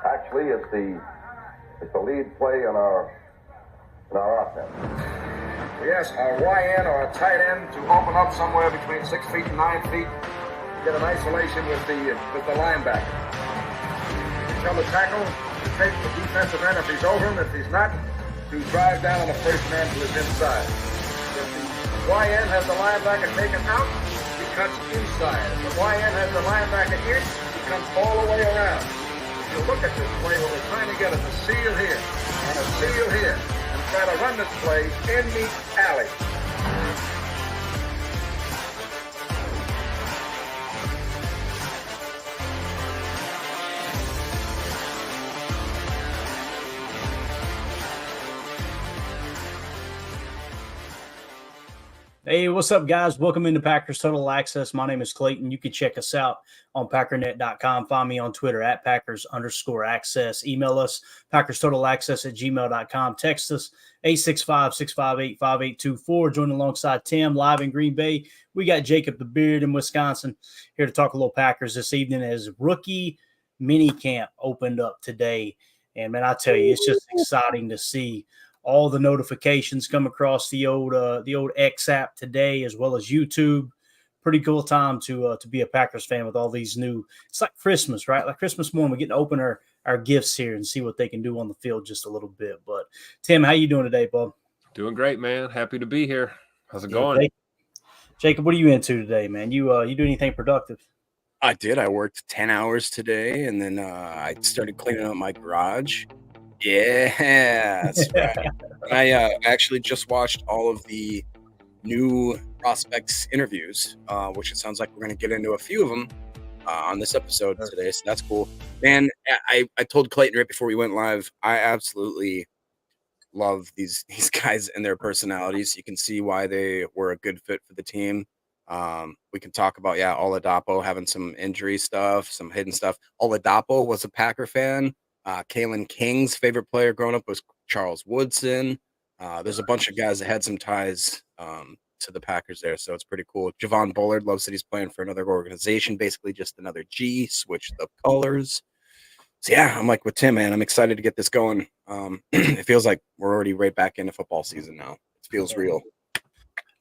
Actually, it's the lead play in our offense. We ask our YN or a tight end to open up somewhere between 6 feet and 9 feet to get an isolation with the linebacker. Tell the tackle to take the defensive end if he's over him. If he's not, to drive down on the first man to his inside. If the YN has the linebacker taken out, he cuts inside. If the YN has the linebacker in, he comes all the way around. If you look at this play, what we're trying to get is a seal here and a seal here, and try to run this play in the alley. Hey, what's up, guys? Welcome into Packers Total Access. My name is Clayton. You can check us out on packernet.com. Find me on Twitter at Packers_access. Email us, PackersTotalAccess@gmail.com. Text us, 865-658-5824. Join alongside Tim live in Green Bay. We got Jacob the Beard in Wisconsin here to talk a little Packers this evening as rookie mini camp opened up today. And, man, I tell you, it's just exciting to see all the notifications come across the old X app today, as well as YouTube. Pretty cool time to be a Packers fan with all these new. It's like Christmas, right? Like Christmas morning, we get to open our gifts here and see what they can do on the field just a little bit. But Tim, how you doing today, bub? Doing great, man. Happy to be here. How's it going? Jacob, what are you into today, man? You do anything productive? I did. I worked 10 hours today, and then I started cleaning up my garage. Yeah, that's right. I actually just watched all of the new prospects interviews, which it sounds like we're going to get into a few of them on this episode today. So that's cool. Man, I told Clayton right before we went live, I absolutely love these guys and their personalities. You can see why they were a good fit for the team. We can talk about, Oladapo having some injury stuff, some hidden stuff. Oladapo was a Packer fan. Kayin King's favorite player growing up was Charles Woodson. There's a bunch of guys that had some ties to the Packers there, so it's pretty cool. Javon Bullard loves that he's playing for another organization, basically just another G, switch the colors. So, yeah, I'm like with Tim, man. I'm excited to get this going. It feels like we're already right back into football season now. It feels real.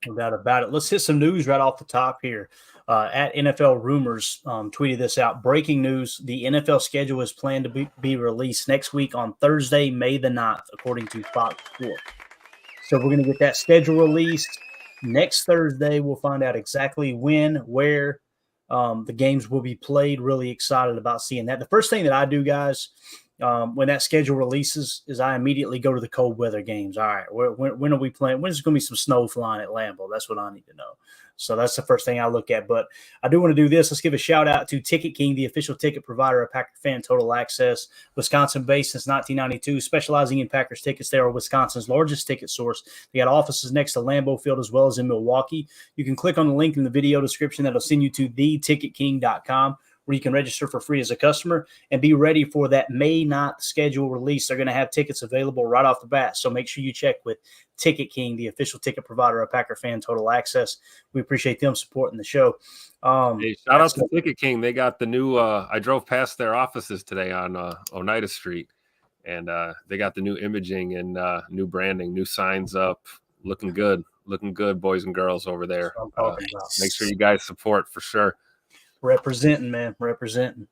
No doubt about it. Let's hit some news right off the top here. At NFL Rumors tweeted this out. Breaking news, the NFL schedule is planned to be released next week on Thursday, May the 9th, according to Fox Sports. So we're going to get that schedule released next Thursday. We'll find out exactly when, where the games will be played. Really excited about seeing that. The first thing that I do, guys, when that schedule releases is I immediately go to the cold weather games. All right, when are we playing? When is going to be some snow flying at Lambeau? That's what I need to know. So that's the first thing I look at. But I do want to do this. Let's give a shout out to Ticket King, the official ticket provider of Packer Fan Total Access. Wisconsin-based since 1992, specializing in Packers tickets. They are Wisconsin's largest ticket source. They got offices next to Lambeau Field as well as in Milwaukee. You can click on the link in the video description that'll send you to theticketking.com, where you can register for free as a customer and be ready for that May 9th schedule release. They're going to have tickets available right off the bat, so make sure you check with Ticket King, the official ticket provider of Packer Fan Total Access. We appreciate them supporting the show. Hey, shout out to Ticket King. They got the new I drove past their offices today on Oneida Street, and they got the new imaging and new branding, new signs up. Looking good, boys and girls over there. Make sure you guys support for sure. Representing, man, representing.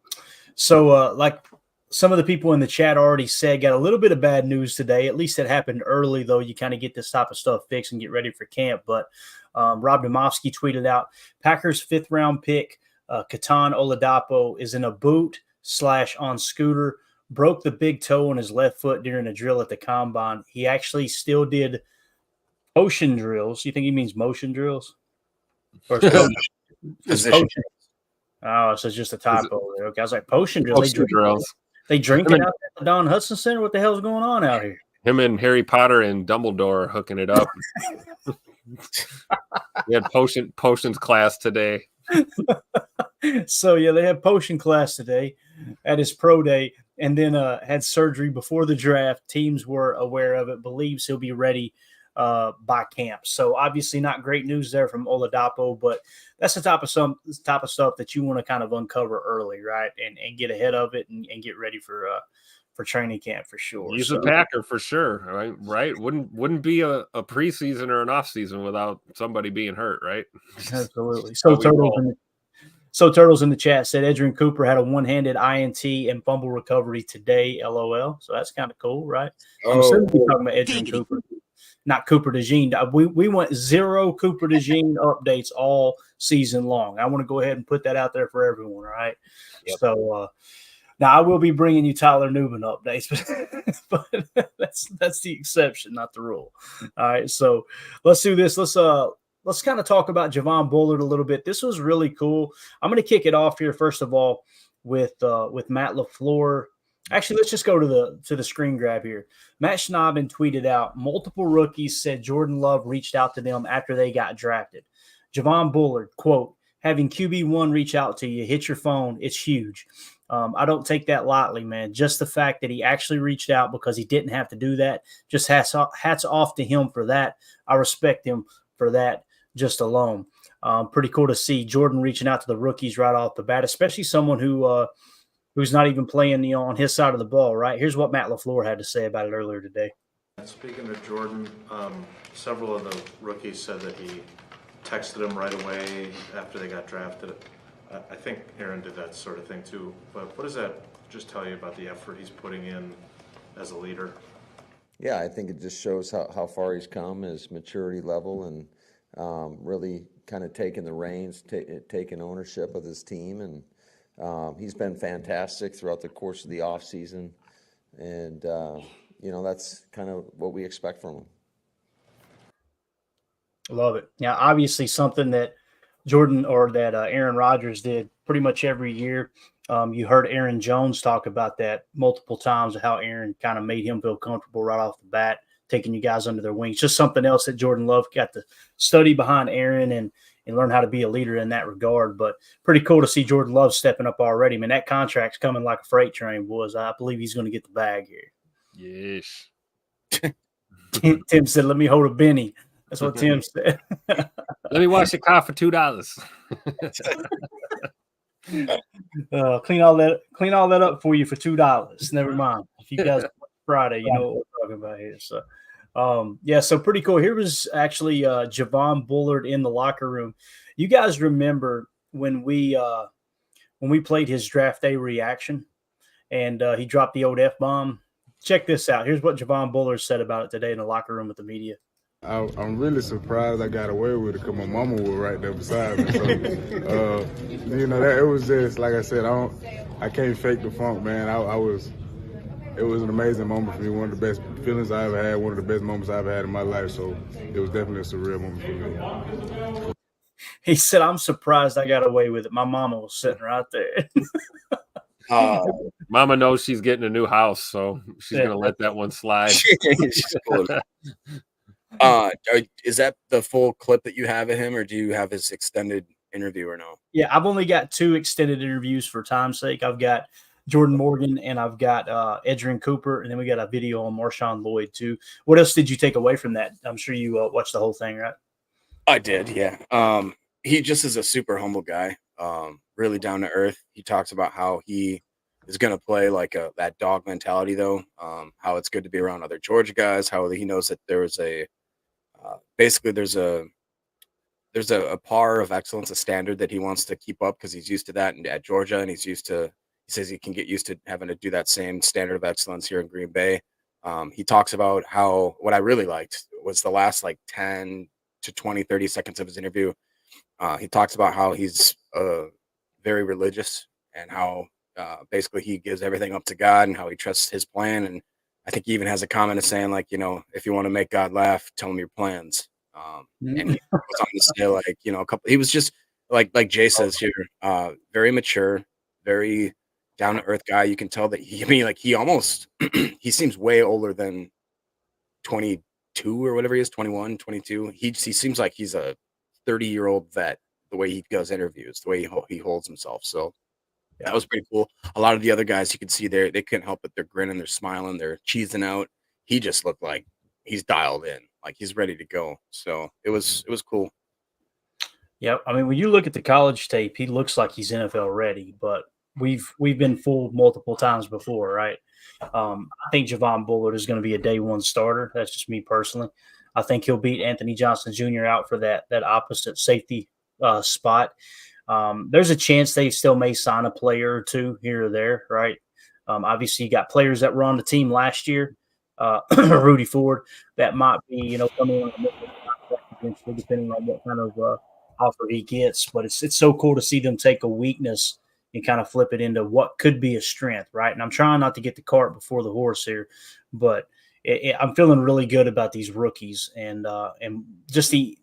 So, like some of the people in the chat already said, got a little bit of bad news today. At least it happened early, though. You kind of get this type of stuff fixed and get ready for camp. But Rob Domofsky tweeted out, Packers 5th-round pick, Kayin Oladapo, is in a boot / on scooter, broke the big toe on his left foot during a drill at the combine. He actually still did ocean drills. You think he means motion drills? Or position. Oh, so it's just a typo there. Okay, I was like, potion drills. They drink it out at the Don Hudson Center? What the hell's going on out here? Him and Harry Potter and Dumbledore hooking it up. We had potions class today. So, yeah, they had potion class today at his pro day, and then had surgery before the draft. Teams were aware of it, believes he'll be ready by camp. So obviously not great news there from Oladapo, but that's the type of stuff that you want to kind of uncover early, right? And get ahead of it and get ready for training camp for sure. He's a Packer for sure, right? Wouldn't be a preseason or an off season without somebody being hurt, right? Absolutely. So Turtles in the chat said Edgerrin Cooper had a one-handed INT and fumble recovery today, LOL. So that's kind of cool, right? I'm assuming you're talking about Edgerrin Cooper, not Cooper DeJean. We want 0 Cooper DeJean updates all season long. I want to go ahead and put that out there for everyone, right? Yep. So now I will be bringing you Tyler Newman updates, but that's the exception, not the rule. All right, so let's do this. Let's kind of talk about Javon Bullard a little bit. This was really cool. I'm going to kick it off here first of all with Matt LaFleur. Actually, let's just go to the screen grab here. Matt Schnaben tweeted out, multiple rookies said Jordan Love reached out to them after they got drafted. Javon Bullard, quote, having QB1 reach out to you, hit your phone, it's huge. I don't take that lightly, man. Just the fact that he actually reached out because he didn't have to do that, just hats off to him for that. I respect him for that just alone. Pretty cool to see Jordan reaching out to the rookies right off the bat, especially someone who's not even playing on his side of the ball, right? Here's what Matt LaFleur had to say about it earlier today. Speaking of Jordan, several of the rookies said that he texted him right away after they got drafted. I think Aaron did that sort of thing too. But what does that just tell you about the effort he's putting in as a leader? Yeah, I think it just shows how far he's come, his maturity level, and really kind of taking the reins, taking ownership of his team. And he's been fantastic throughout the course of the offseason. And, that's kind of what we expect from him. Love it. Yeah, obviously something that Jordan or that Aaron Rodgers did pretty much every year. You heard Aaron Jones talk about that multiple times, how Aaron kind of made him feel comfortable right off the bat, taking you guys under their wings. Just something else that Jordan Love got to study behind Aaron and learn how to be a leader in that regard. But pretty cool to see Jordan Love stepping up already. I mean, that contract's coming like a freight train, boys. I believe he's going to get the bag here. Yes. Tim said, let me hold a Benny. That's what Tim said. Let me wash your car for $2. Clean all that up for you for $2. Never mind. If you guys Friday, you know what we're talking about here. So, so pretty cool. Here was actually Javon Bullard in the locker room. You guys remember when we played his draft day reaction, and he dropped the old F-bomb. Check this out. Here's what Javon Bullard said about it today in the locker room with the media. I'm really surprised I got away with it because my mama was right there beside me. So, it was just, like I said, I can't fake the funk, man. It was an amazing moment for me, one of the best feelings I ever had, one of the best moments I ever had in my life. So it was definitely a surreal moment for me. He said, I'm surprised I got away with it. My mama was sitting right there. Mama knows she's getting a new house, so she's going to let that one slide. Is that the full clip that you have of him, or do you have his extended interview or no? Yeah, I've only got 2 extended interviews for time's sake. I've got Jordan Morgan and I've got Edgerrin Cooper, and then we got a video on Marshawn Lloyd too. What else did you take away from that? I'm sure you watched the whole thing, right? I did, yeah. He just is a super humble guy, really down to earth. He talks about how he is going to play like that dog mentality, though. How it's good to be around other Georgia guys. How he knows that there is basically there's a par of excellence, a standard that he wants to keep up because he's used to that at Georgia, and he says he can get used to having to do that same standard of excellence here in Green Bay. He talks about how what I really liked was the last like 10 to 20, 30 seconds of his interview. He talks about how he's very religious and how basically he gives everything up to God and how he trusts his plan. And I think he even has a comment of saying, like, if you want to make God laugh, tell him your plans. And he was on to say, like, he was just like Jay says here, very mature, very down to earth guy. You can tell that he almost, he seems way older than 22 or whatever he is, 21, 22. He seems like he's a 30-year-old vet, the way he does interviews, the way he holds himself. So that was pretty cool. A lot of the other guys you could see they couldn't help it. They're grinning, they're smiling, they're cheesing out. He just looked like he's dialed in. Like he's ready to go. So it was cool. Yeah, I mean, when you look at the college tape, he looks like he's NFL ready, but we've been fooled multiple times before, right? I think Javon Bullard is going to be a day one starter. That's just me personally. I think he'll beat Anthony Johnson Jr. out for that opposite safety spot. There's a chance they still may sign a player or two here or there, right? Obviously, you got players that were on the team last year, Rudy Ford, that might be, coming on the contract eventually, depending on what kind of offer he gets. But it's so cool to see them take a weakness and kind of flip it into what could be a strength, right? And I'm trying not to get the cart before the horse here, but I'm feeling really good about these rookies and just the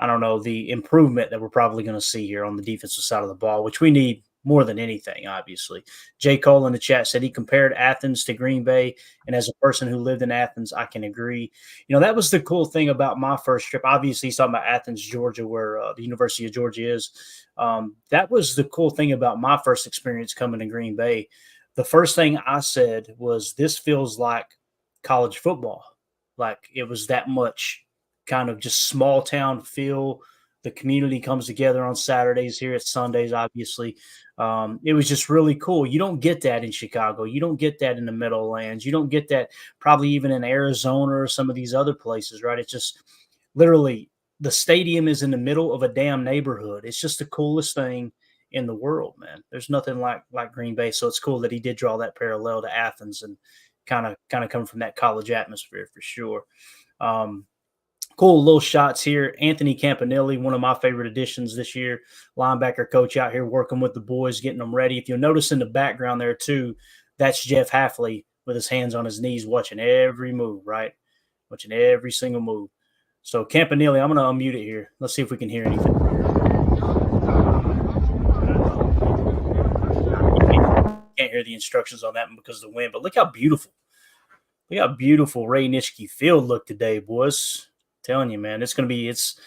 I don't know, the improvement that we're probably going to see here on the defensive side of the ball, which we need more than anything, obviously. J. Cole in the chat said he compared Athens to Green Bay, and as a person who lived in Athens, I can agree. That was the cool thing about my first trip. Obviously, he's talking about Athens, Georgia, where the University of Georgia is. That was the cool thing about my first experience coming to Green Bay. The first thing I said was, this feels like college football. Like it was that much kind of just small town feel. The community comes together on Saturdays. Here it's Sundays, obviously. It was just really cool. You don't get that in Chicago. You don't get that in the Meadowlands. You don't get that probably even in Arizona or some of these other places, right? It's just literally the stadium is in the middle of a damn neighborhood. It's just the coolest thing in the world, man. There's nothing like Green Bay. So it's cool that he did draw that parallel to Athens and kind of come from that college atmosphere for sure. Cool little shots here. Anthony Campanelli, one of my favorite additions this year, linebacker coach out here working with the boys, getting them ready. If you'll notice in the background there too, that's Jeff Hafley with his hands on his knees watching every move, right? Watching every single move. So Campanelli, I'm going to unmute it here. Let's see if we can hear anything. Can't hear the instructions on that one because of the wind, but look how beautiful Ray Nitschke Field looked today, boys. Telling you, man, it's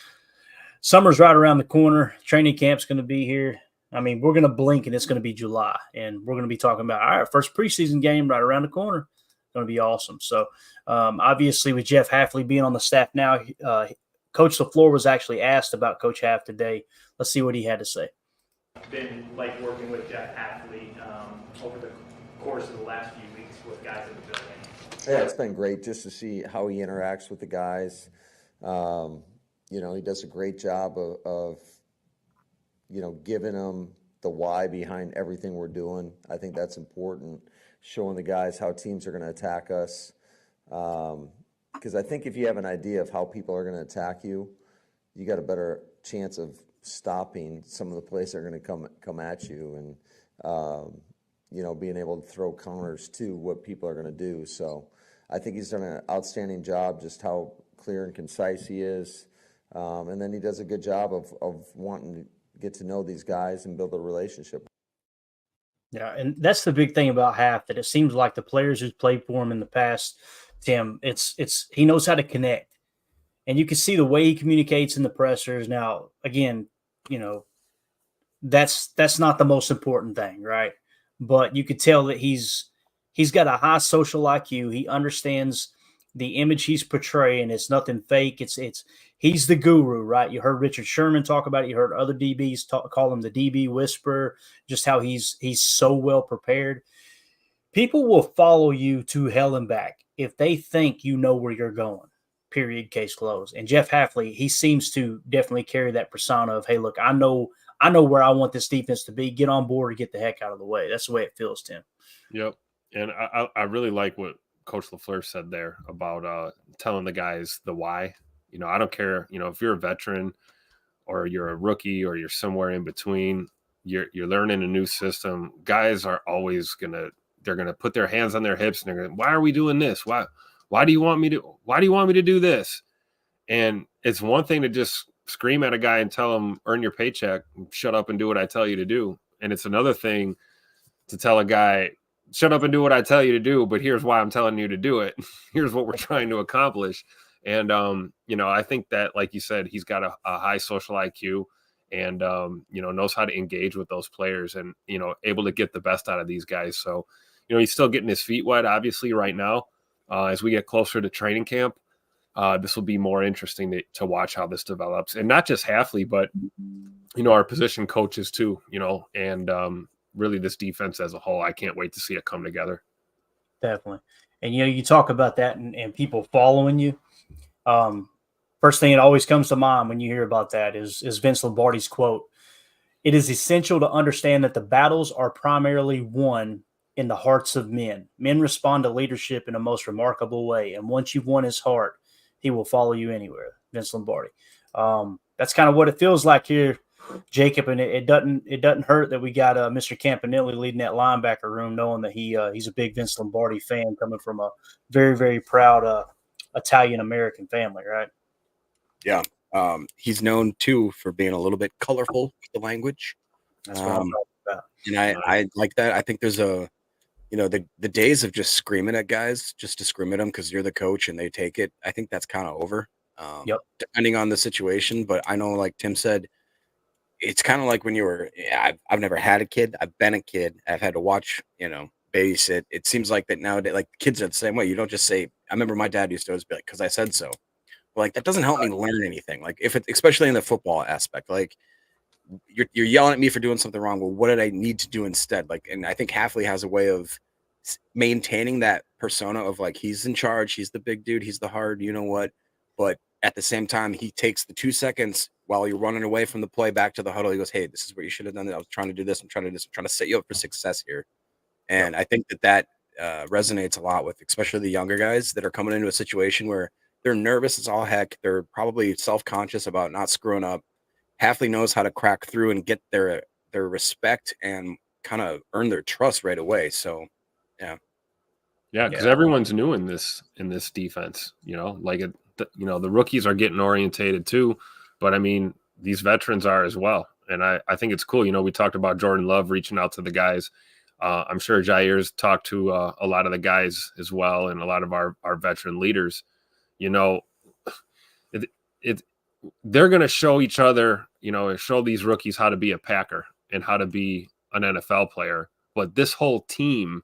summer's right around the corner. Training camp's going to be here. I mean, we're going to blink and it's going to be July, and we're going to be talking about all right, first preseason game right around the corner. Going to be awesome. So, obviously, with Jeff Hafley being on the staff now, Coach LaFleur was actually asked about Coach Haf today. Let's see what he had to say. Been like working with Jeff Hafley over the course of the last few weeks with guys in the building. Yeah, it's been great just to see how he interacts with the guys. He does a great job of giving them the why behind everything we're doing. I think that's important, showing the guys how teams are going to attack us. Because I think if you have an idea of how people are going to attack you, you got a better chance of stopping some of the plays that are going to come at you and, being able to throw counters to what people are going to do. So I think he's done an outstanding job, just how clear and concise he is. And then he does a good job of wanting to get to know these guys and build a relationship. Yeah, and that's the big thing about Haf, that it seems like the players who's played for him in the past, Tim, it's he knows how to connect. And you can see the way he communicates in the pressers. Now, again, that's not the most important thing, right? But you could tell that he's got a high social IQ. He understands the image he's portraying. It's nothing fake. He's the guru, right? You heard Richard Sherman talk about it. You heard other DBs call him the DB whisperer, just how he's so well prepared. People will follow you to hell and back if they think you know where you're going, period, case closed. And Jeff Hafley, he seems to definitely carry that persona of, hey, look, I know where I want this defense to be. Get on board or get the heck out of the way. That's the way it feels, Tim. Yep. And I really like what Coach LaFleur said there about telling the guys the why. I don't care, if you're a veteran or you're a rookie or you're somewhere in between, you're learning a new system. Guys are always they're gonna put their hands on their hips and they're gonna, why are we doing this? Why do you want me to do this? And it's one thing to just scream at a guy and tell him, earn your paycheck, shut up and do what I tell you to do. And it's another thing to tell a guy, shut up and do what I tell you to do, but here's why I'm telling you to do it. Here's what we're trying to accomplish. And, I think that, like you said, he's got a high social IQ and, knows how to engage with those players and, able to get the best out of these guys. So, he's still getting his feet wet, obviously, right now, as we get closer to training camp. this will be more interesting to watch how this develops. And not just Hafley, but, our position coaches too, and really this defense as a whole. I can't wait to see it come together. Definitely. And, you talk about that and people following you. First thing that always comes to mind when you hear about that is Vince Lombardi's quote. It is essential to understand that the battles are primarily won in the hearts of men. Men respond to leadership in a most remarkable way. And once you've won his heart, he will follow you anywhere. Vince Lombardi. That's kind of what it feels like here, Jacob. And it doesn't hurt that we got Mr. Campanelli leading that linebacker room, knowing that he's a big Vince Lombardi fan coming from a very, very proud Italian-American family, right? Yeah. He's known too for being a little bit colorful with the language. That's what I'm talking about. And I like that. I think there's the days of just screaming at guys just to scream at them because you're the coach and they take it. I think that's kind of over. Yep. Depending on the situation. But I know, like Tim said, it's kind of like when you were, I've never had a kid. I've been a kid. I've had to watch, babysit. It seems like that nowadays, like kids are the same way. You don't just say, I remember my dad used to always be like, because I said so. Like that doesn't help me learn anything. Like if it, especially in the football aspect, like you're yelling at me for doing something wrong. Well, what did I need to do instead? Like, and I think Hafley has a way of maintaining that persona of like, he's in charge. He's the big dude. He's the hard, but at the same time, he takes the 2 seconds while you're running away from the play back to the huddle. He goes, hey, this is what you should have done. I was trying to do this. I'm trying to set you up for success here. And I think that resonates a lot with, especially the younger guys that are coming into a situation where they're nervous as all heck. They're probably self-conscious about not screwing up. Hafley knows how to crack through and get their respect and kind of earn their trust right away. So, yeah. Yeah, because everyone's new in this defense. The rookies are getting orientated too, but I mean these veterans are as well. And I think it's cool. We talked about Jordan Love reaching out to the guys. I'm sure Jair's talked to a lot of the guys as well, and a lot of our veteran leaders. They're going to show each other, show these rookies how to be a Packer and how to be an NFL player. But this whole team,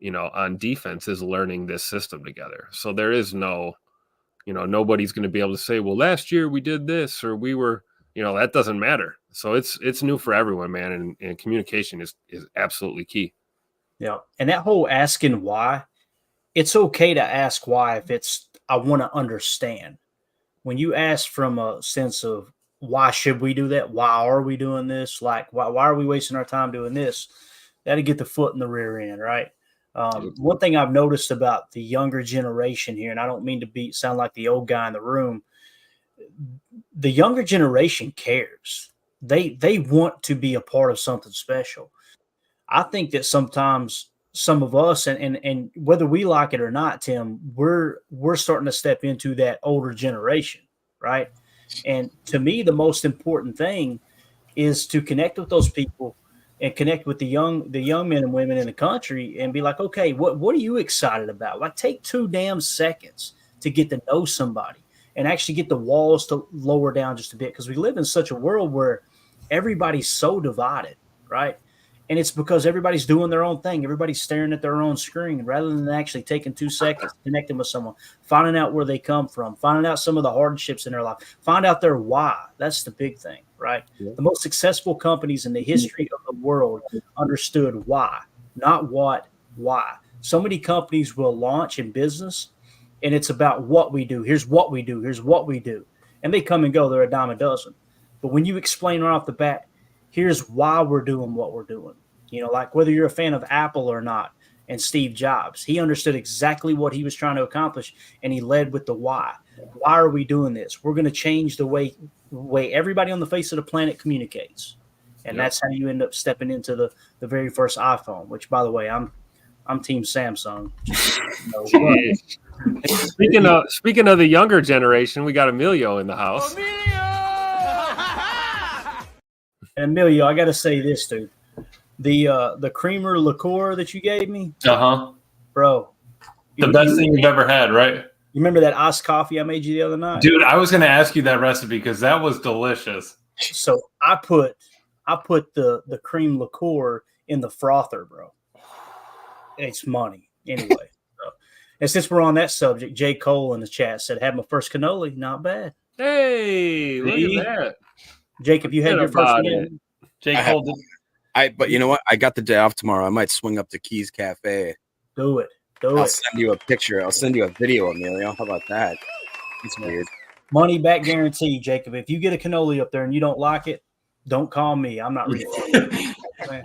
on defense is learning this system together. So there is no, nobody's going to be able to say, well, last year we did this or we were, that doesn't matter. So it's new for everyone, man. And communication is absolutely key. Yeah. And that whole asking why, it's okay to ask why if it's, I want to understand. When you ask from a sense of why should we do that? Why are we doing this? Like, why are we wasting our time doing this? That'll get the foot in the rear end, right? One thing I've noticed about the younger generation here, and I don't mean to sound like the old guy in the room, the younger generation cares. They want to be a part of something special. I think that sometimes some of us, and whether we like it or not, Tim, we're starting to step into that older generation, right? And to me, the most important thing is to connect with those people and connect with the young men and women in the country and be like, okay, what are you excited about? Like, take 2 damn seconds to get to know somebody and actually get the walls to lower down just a bit, because we live in such a world where everybody's so divided, right? And it's because everybody's doing their own thing. Everybody's staring at their own screen rather than actually taking 2 seconds, connecting with someone, finding out where they come from, finding out some of the hardships in their life, find out their why. That's the big thing, right? Yeah. The most successful companies in the history of the world understood why, not what, why. So many companies will launch in business, and it's about what we do. Here's what we do. Here's what we do. And they come and go. They're a dime a dozen. But when you explain right off the bat, here's why we're doing what we're doing. Like whether you're a fan of Apple or not, and Steve Jobs, he understood exactly what he was trying to accomplish, and he led with the why. Why are we doing this? We're going to change the way everybody on the face of the planet communicates. And that's how you end up stepping into the very first iPhone, which, by the way, I'm team Samsung. Speaking of the younger generation, we got Emilio in the house. And Emilio, I got to say this, dude. The creamer liqueur that you gave me, bro, the best thing you've ever had, right? You remember that iced coffee I made you the other night, dude? I was going to ask you that recipe because that was delicious. So I put the cream liqueur in the frother, bro. It's money anyway. So And since we're on that subject, J. Cole in the chat said, "Had my first cannoli, not bad." Hey, look at that. Jacob, you had your first about one. it. J. Cole. But you know what? I got the day off tomorrow. I might swing up to Keys Cafe. Do it. I'll send you a picture. I'll send you a video, Emilio. How about that? It's weird. Money back guarantee, Jacob. If you get a cannoli up there and you don't like it, don't call me. I'm not refunding.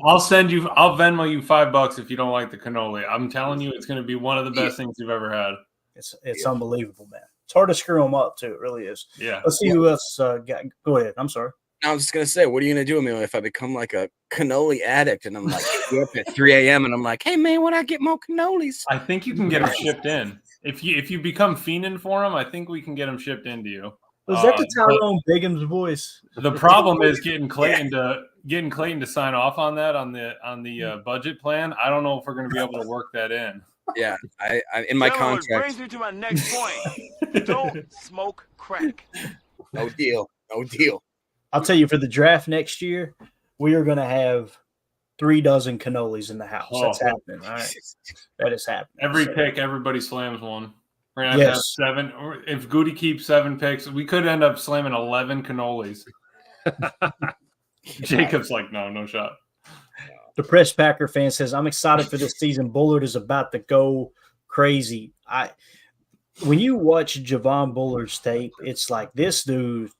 I'll Venmo you $5 if you don't like the cannoli. I'm telling you, it's going to be one of the best things you've ever had. It's unbelievable, man. It's hard to screw them up too. It really is. Yeah. Let's see who else got. Go ahead. I'm sorry. I was just gonna say, what are you gonna do, Emilio, if I become like a cannoli addict and I'm like up at 3 a.m. and I'm like, hey man, when I get more cannolis? I think you can get them shipped in. If you become fiending for them, I think we can get them shipped into you. Was that the Tyrone Bigham's voice? The problem is getting Clayton to sign off on that on the budget plan. I don't know if we're going to be able to work that in. Yeah, I in my contract. Brings me to my next point. Don't smoke crack. No deal. No deal. I'll tell you, for the draft next year, we are going to have 3 dozen cannolis in the house. That's happening. All right. That is happening. Every pick, everybody slams one. We're going to have 7. Or if Goody keeps 7 picks, we could end up slamming 11 cannolis. Jacob's like, no shot. The Press Packer fan says, I'm excited for this season. Bullard is about to go crazy. When you watch Javon Bullard's tape, it's like this dude,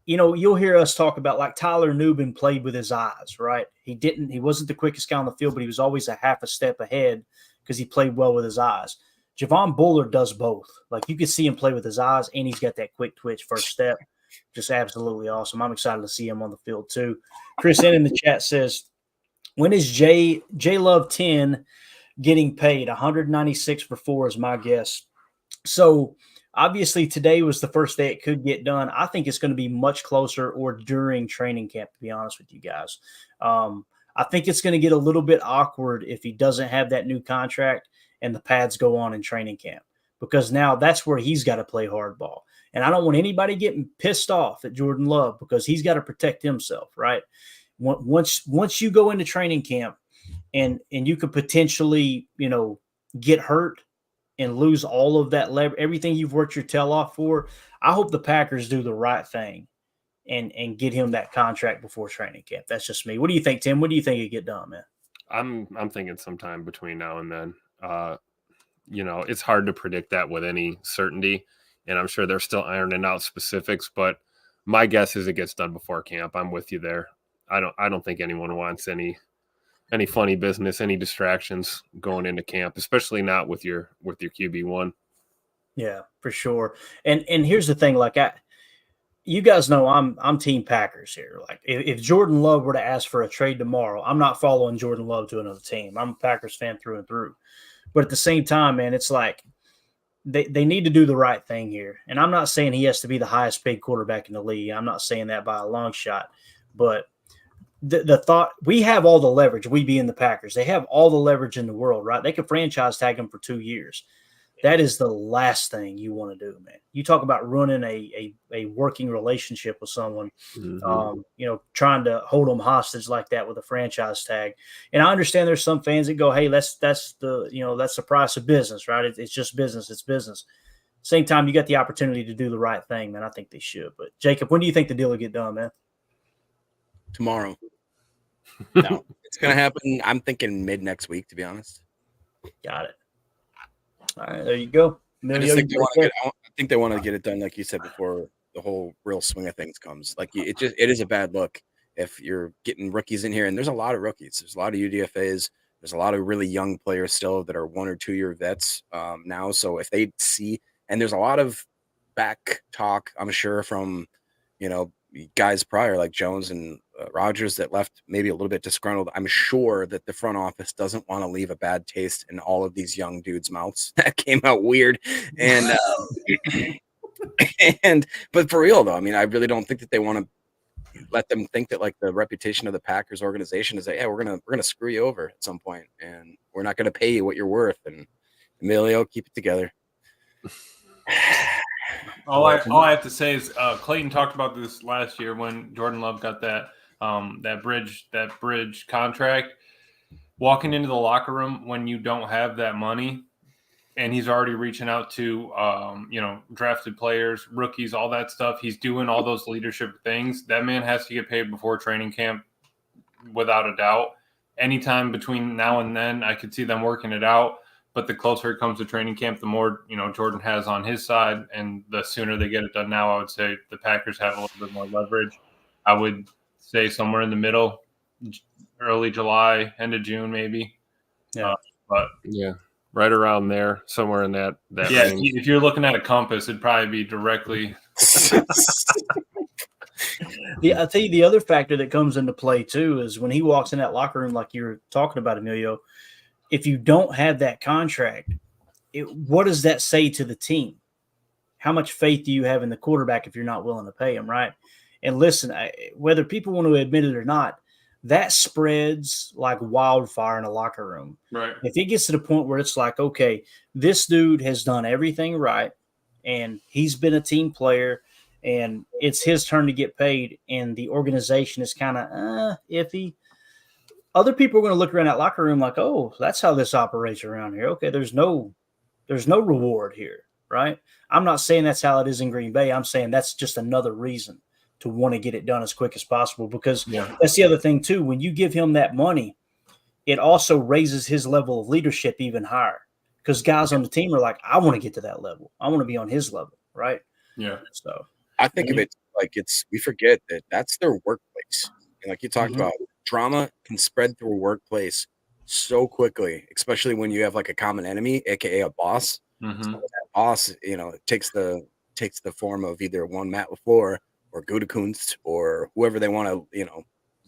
you'll hear us talk about like Tyler Nubin played with his eyes, right? He wasn't the quickest guy on the field, but he was always a half a step ahead because he played well with his eyes. Javon Bullard does both. Like you can see him play with his eyes, and he's got that quick twitch first step. Just absolutely awesome. I'm excited to see him on the field too. Chris N in the chat says, when is J Love 10 getting paid? 196 for 4 is my guess. So obviously today was the first day it could get done. I think it's going to be much closer or during training camp, to be honest with you guys. I think it's going to get a little bit awkward if he doesn't have that new contract and the pads go on in training camp, because now that's where he's got to play hardball. And I don't want anybody getting pissed off at Jordan Love because he's got to protect himself, right? Once you go into training camp and you could potentially, get hurt and lose all of that everything you've worked your tail off for, I hope the Packers do the right thing and get him that contract before training camp. That's just me. What do you think, Tim? What do you think it get done, man? I'm thinking sometime between now and then. It's hard to predict that with any certainty, and I'm sure they're still ironing out specifics, but my guess is it gets done before camp. I'm with you there. I don't think anyone wants any funny business, any distractions going into camp, especially not with your QB1. Yeah, for sure. And here's the thing, like you guys know I'm Team Packers here. Like if Jordan Love were to ask for a trade tomorrow, I'm not following Jordan Love to another team. I'm a Packers fan through and through. But at the same time, man, it's like they need to do the right thing here. And I'm not saying he has to be the highest paid quarterback in the league. I'm not saying that by a long shot. But the thought, we have all the leverage, we being the Packers. They have all the leverage in the world, right? They could franchise tag him for 2 years. That is the last thing you want to do, man. You talk about ruining a working relationship with someone, trying to hold them hostage like that with a franchise tag. And I understand there's some fans that go, hey, that's the price of business, right? It's just business. It's business. Same time, you got the opportunity to do the right thing, man. I think they should. But Jacob, when do you think the deal will get done, man? Tomorrow. No, it's going to happen. I'm thinking mid next week, to be honest. Got it. All right, there you go. I think they want to get it done, like you said, before the whole real swing of things comes. Like it is a bad look if you're getting rookies in here, and there's a lot of rookies. There's a lot of UDFAs. There's a lot of really young players still that are 1 or 2 year vets now. So if they see, and there's a lot of back talk, I'm sure, from guys prior like Jones and Rodgers that left maybe a little bit disgruntled. I'm sure that the front office doesn't want to leave a bad taste in all of these young dudes' mouths. That came out weird. And but for real though, I mean, I really don't think that they want to let them think that like the reputation of the Packers organization is that, yeah, we're gonna screw you over at some point and we're not gonna pay you what you're worth. And Emilio, keep it together. All I have to say is Clayton talked about this last year when Jordan Love got that bridge contract. Walking into the locker room when you don't have that money, and he's already reaching out to, drafted players, rookies, all that stuff. He's doing all those leadership things. That man has to get paid before training camp, without a doubt. Anytime between now and then, I could see them working it out. But the closer it comes to training camp, the more, Jordan has on his side, and the sooner they get it done now, I would say the Packers have a little bit more leverage. I would say somewhere in the middle, early July, end of June, maybe. Yeah. But yeah, right around there, somewhere in that yeah, range. if you're looking at a compass, it'd probably be directly. I'll tell you the other factor that comes into play too is when he walks in that locker room, like you were talking about, Emilio. If you don't have that contract, what does that say to the team? How much faith do you have in the quarterback if you're not willing to pay him, right? And listen, whether people want to admit it or not, that spreads like wildfire in a locker room. Right. If it gets to the point where it's like, okay, this dude has done everything right, and he's been a team player, and it's his turn to get paid, and the organization is kind of iffy, other people are going to look around that locker room like, oh, that's how this operates around here. Okay, there's no reward here, right? I'm not saying that's how it is in Green Bay. I'm saying that's just another reason to want to get it done as quick as possible, because that's the other thing too. When you give him that money, it also raises his level of leadership even higher, because guys on the team are like, I want to get to that level. I want to be on his level, right? Yeah. So I think of it like we forget that that's their workplace. And like you talked about, drama can spread through a workplace so quickly, especially when you have like a common enemy, aka a boss. Mm-hmm. So that boss, takes the form of either one Matt LaFleur or Gutekunst or whoever they want to,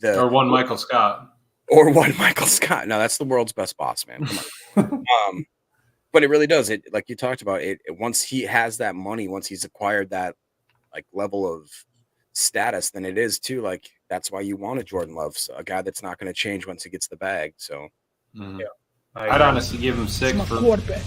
or one Michael Scott. Or one Michael Scott. No, that's the world's best boss, man. Come on. But it really does. It, like you talked about, it once he has that money, once he's acquired that like level of status, then it is too like that's why you want a Jordan Love, a guy that's not going to change once he gets the bag. So I'd honestly give him 6 for quarterback.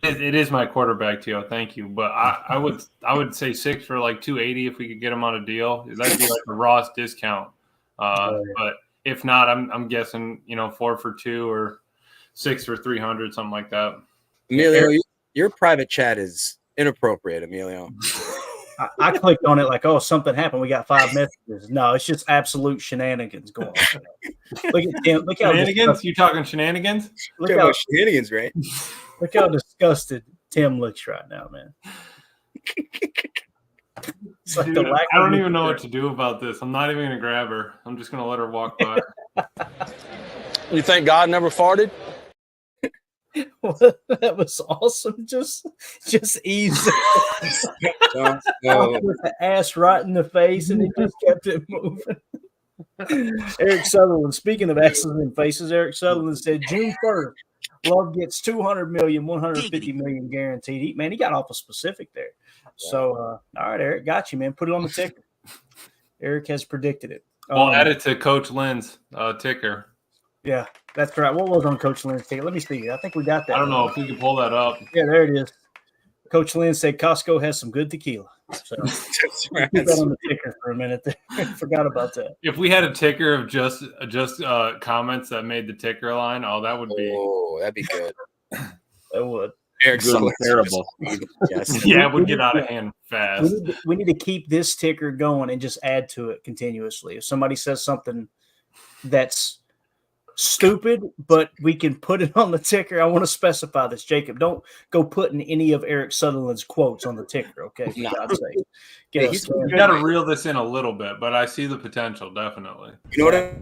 It is my quarterback, Tio. Thank you, but I would say 6 for like 280 if we could get him on a deal. That'd be like a Ross discount. But if not, I'm guessing 4 for 2 or 6 for 300, something like that. Emilio, your private chat is inappropriate, Emilio. I clicked on it like, oh, something happened. We got 5 messages. No, it's just absolute shenanigans going on. Look at Tim. Look how shenanigans. You talking shenanigans? Look how shenanigans, right? Look how disgusted Tim looks right now, man. Like dude, I don't even know what to do about this. I'm not even gonna grab her. I'm just gonna let her walk by. You think God never farted? That was awesome. Just easy. With the ass right in the face, and he just kept it moving. Eric Sutherland, speaking of asses and faces, Eric Sutherland said June 1st, Love gets $200 million, $150 million guaranteed. He got awful specific there. So, all right, Eric, got you, man. Put it on the ticker. Eric has predicted it. I'll add it to Coach Lynn's ticker. Yeah, that's right. What was on Coach Lynn's ticket? Let me see. I think we got that. I don't know if we can pull that up. Yeah, there it is. Coach Lynn said Costco has some good tequila. So right. Put that on the ticker for a minute there. Forgot about that. If we had a ticker of just comments that made the ticker line, that would be. Oh, that'd be good. That would. Eric's terrible. Yes. Yeah, it would get out of hand fast. We need to keep this ticker going and just add to it continuously. If somebody says something that's stupid, but we can put it on the ticker. I want to specify this, Jacob. Don't go putting any of Eric Sutherland's quotes on the ticker, okay? For God's sake. You got to reel this in a little bit, but I see the potential, definitely. You know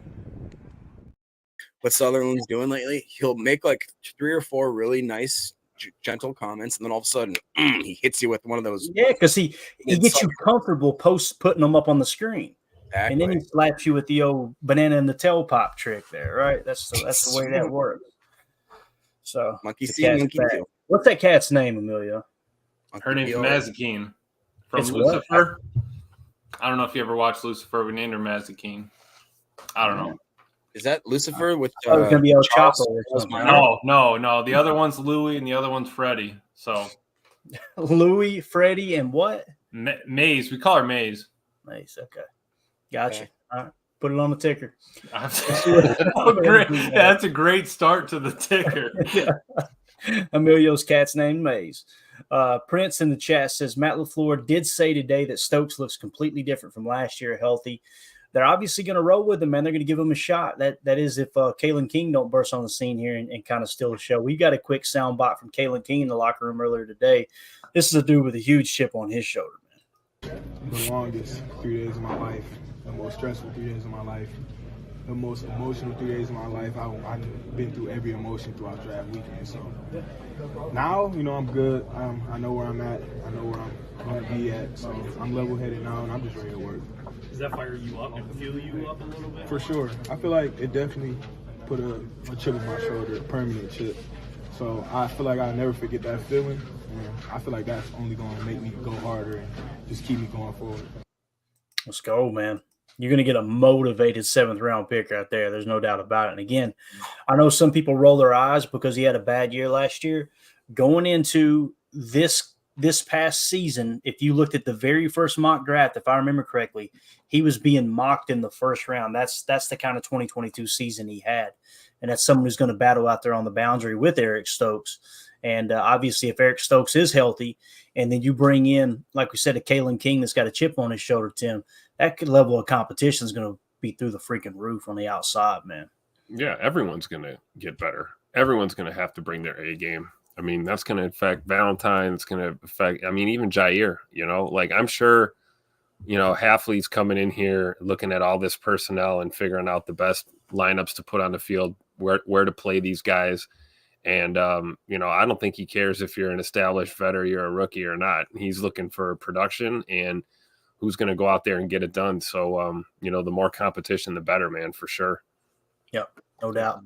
what Sutherland's doing lately? He'll make like 3 or 4 really nice, gentle comments, and then all of a sudden he hits you with one of those. Yeah, because he gets you comfortable putting them up on the screen. Exactly. And then he slaps you with the old banana in the tailpipe trick there, right? That's the way that works. So monkey see, monkey do. What's that cat's name, Emilio? Her name's Mazikeen from Lucifer. I don't know if you ever watched Lucifer. We named her Mazikeen. I don't know. Is that Lucifer with it's gonna be El Chapo or something? No. The other one's Louie and the other one's Freddie. So Louie, Freddie, and what? Maze. We call her Maze. Maze. Okay. Gotcha. Okay. All right. Put it on the ticker. That's a great start to the ticker. Yeah. Emilio's cat's named Maze. Prince in the chat says Matt LaFleur did say today that Stokes looks completely different from last year, healthy. They're obviously going to roll with him, man. They're going to give him a shot. That is if Kayin King don't burst on the scene here and kind of steal the show. We got a quick sound bite from Kayin King in the locker room earlier today. This is a dude with a huge chip on his shoulder, man. The longest 3 days of my life, the most stressful 3 days of my life, the most emotional 3 days of my life. I've been through every emotion throughout draft weekend. So now, I'm good. I know where I'm at. I know where I'm going to be at. So I'm level-headed now, and I'm just ready to work. Does that fire you up and fuel you up a little bit? For sure. I feel like it definitely put a chip on my shoulder, a permanent chip. So I feel like I'll never forget that feeling. And I feel like that's only going to make me go harder and just keep me going forward. Let's go, man. You're going to get a motivated 7th-round pick right there. There's no doubt about it. And again, I know some people roll their eyes because he had a bad year last year. Going into this past season, if you looked at the very first mock draft, if I remember correctly, he was being mocked in the first round. That's the kind of 2022 season he had. And that's someone who's going to battle out there on the boundary with Eric Stokes. And obviously, if Eric Stokes is healthy, and then you bring in, like we said, a Kayin King that's got a chip on his shoulder, Tim, that level of competition is going to be through the freaking roof on the outside, man. Yeah, everyone's going to get better. Everyone's going to have to bring their A game. I mean, that's going to affect Valentine. It's going to affect, even Jair, I'm sure, Hafley's coming in here looking at all this personnel and figuring out the best lineups to put on the field, where to play these guys. And, I don't think he cares if you're an established vet or you're a rookie or not. He's looking for production and who's going to go out there and get it done. So, the more competition, the better, man, for sure. Yep, no doubt.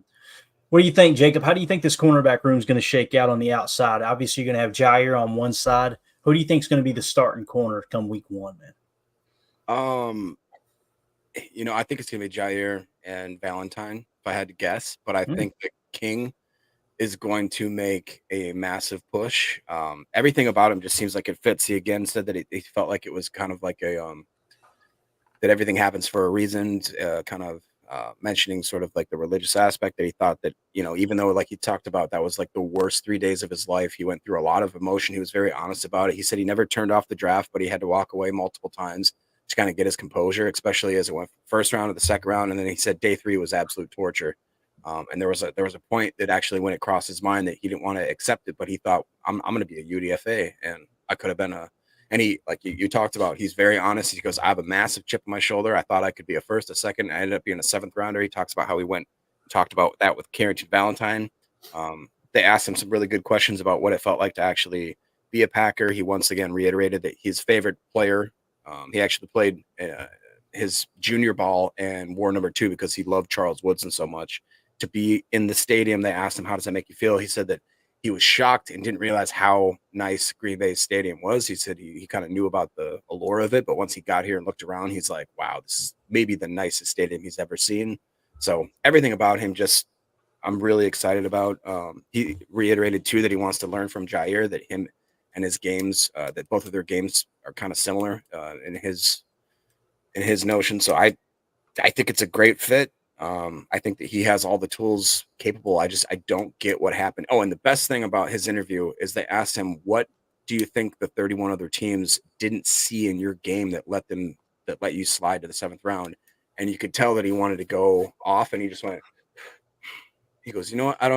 What do you think, Jacob? How do you think this cornerback room is going to shake out on the outside? Obviously, you're going to have Jair on one side. Who do you think is going to be the starting corner come week one, man? I think it's going to be Jair and Valentine, if I had to guess. But I think that King is going to make a massive push. Everything about him just seems like it fits. He again said that he felt like it was kind of like that everything happens for a reason, mentioning sort of like the religious aspect, that he thought that, even though like he talked about that was like the worst 3 days of his life, he went through a lot of emotion. He was very honest about it. He said he never turned off the draft, but he had to walk away multiple times to kind of get his composure, especially as it went first round to the second round. And then he said day 3 was absolute torture. And there was a point that actually when it crossed his mind that he didn't want to accept it, but he thought, I'm going to be a UDFA, and I could have been and he, like you talked about, he's very honest. He goes, I have a massive chip on my shoulder. I thought I could be a first, a second. I ended up being a 7th rounder. He talks about how he talked about that with Carrington Valentine. They asked him some really good questions about what it felt like to actually be a Packer. He once again reiterated that his favorite player, he actually played his junior ball and wore number 2 because he loved Charles Woodson so much. To be in the stadium, they asked him, how does that make you feel? He said that he was shocked and didn't realize how nice Green Bay's stadium was. He said he kind of knew about the allure of it, but once he got here and looked around, he's like, wow, this is maybe the nicest stadium he's ever seen. So everything about him I'm really excited about. He reiterated too that he wants to learn from Jair, that him and his games, that both of their games are kind of similar in his notion. So I think it's a great fit. I think that he has all the tools capable. I don't get what happened. Oh, and the best thing about his interview is they asked him, what do you think the 31 other teams didn't see in your game that let you slide to the 7th round? And you could tell that he wanted to go off, and he just went, he goes, you know what? I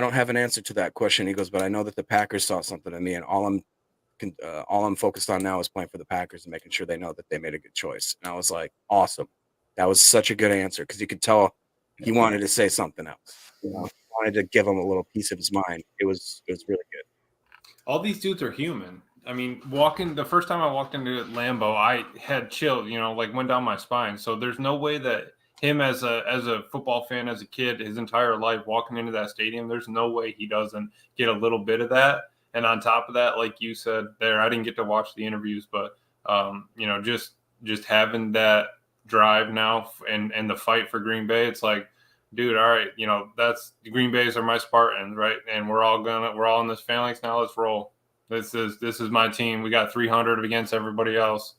don't have an answer to that question. He goes, but I know that the Packers saw something in me, and all I'm focused on now is playing for the Packers and making sure they know that they made a good choice. And I was like, awesome. That was such a good answer, because you could tell he wanted to say something else. He wanted to give him a little piece of his mind. It was really good. All these dudes are human. I mean, the first time I walked into Lambeau, I had chills, went down my spine. So there's no way that him as a football fan, as a kid, his entire life walking into that stadium, there's no way he doesn't get a little bit of that. And on top of that, like you said there, I didn't get to watch the interviews, but just having that drive now and the fight for Green Bay, it's like, dude, all right, that's the Green Bays are my Spartans, right? And we're all in this phalanx now. Let's roll. This is my team. We got 300 against everybody else.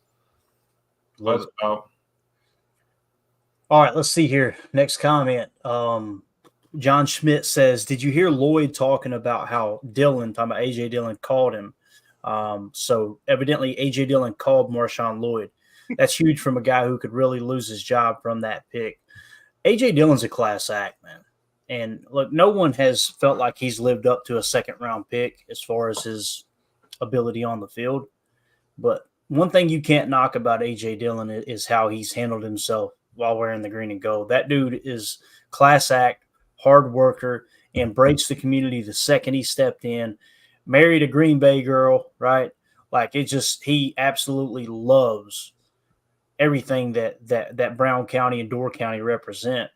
Let's go. All right, let's see here. Next comment. John Schmidt says, "Did you hear Lloyd talking about how talking about AJ Dillon called him? So evidently AJ Dillon called Marshawn Lloyd. That's huge from a guy who could really lose his job from that pick. AJ Dillon's a class act, man. And look, no one has felt like he's lived up to a second round pick as far as his ability on the field. But one thing you can't knock about AJ Dillon is how he's handled himself while wearing the green and gold. That dude is class act, hard worker, embraced the community the second he stepped in, married a Green Bay girl, right? Like he absolutely loves everything that Brown County and Door County represent.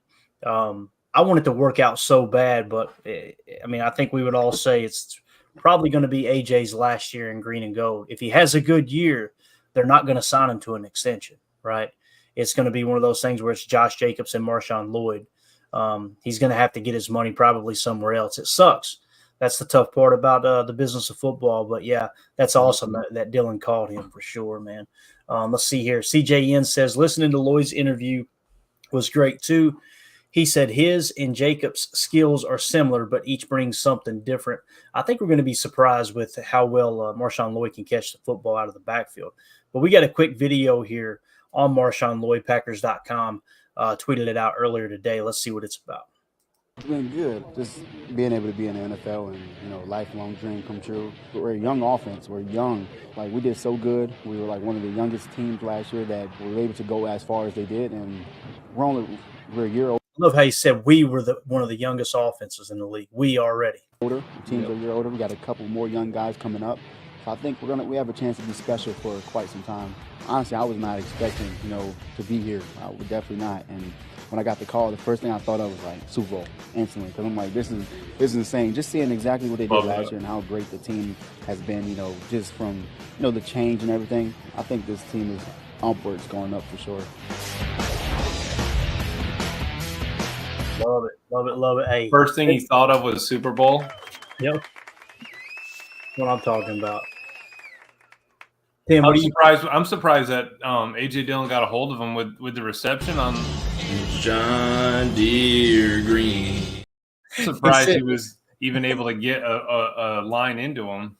I want it to work out so bad, but I think we would all say it's probably going to be AJ's last year in green and gold. If he has a good year, they're not going to sign him to an extension, right? It's going to be one of those things where it's Josh Jacobs and Marshawn Lloyd. He's going to have to get his money probably somewhere else. It sucks. That's the tough part about the business of football. But, yeah, that's awesome that Dillon called him for sure, man. Let's see here. CJN says, listening to Lloyd's interview was great too. He said his and Jacobs' skills are similar, but each brings something different. I think we're going to be surprised with how well Marshawn Lloyd can catch the football out of the backfield. But we got a quick video here on Marshawn Lloyd, Packers.com. Tweeted it out earlier today. Let's see what it's about. It's been good, just being able to be in the NFL and, lifelong dream come true. We're a young offense. We're young. Like, we did so good. We were, like, one of the youngest teams last year that were able to go as far as they did, and we're a year old. I love how he said we were one of the youngest offenses in the league. We already. Older. The team's a year older. We got a couple more young guys coming up. So I think we have a chance to be special for quite some time. Honestly, I was not expecting, to be here. I would definitely not. And when I got the call, the first thing I thought of was like Super Bowl instantly. Because I'm like, this is insane. Just seeing exactly what they did last year and how great the team has been, just from, the change and everything. I think this team is upwards going up for sure. Love it, love it, love it. Hey, first thing he thought of was Super Bowl. Yep. That's what I'm talking about. Tim, I'm surprised that AJ Dillon got a hold of him with the reception on John Deere Green. Surprised he was even able to get a line into him.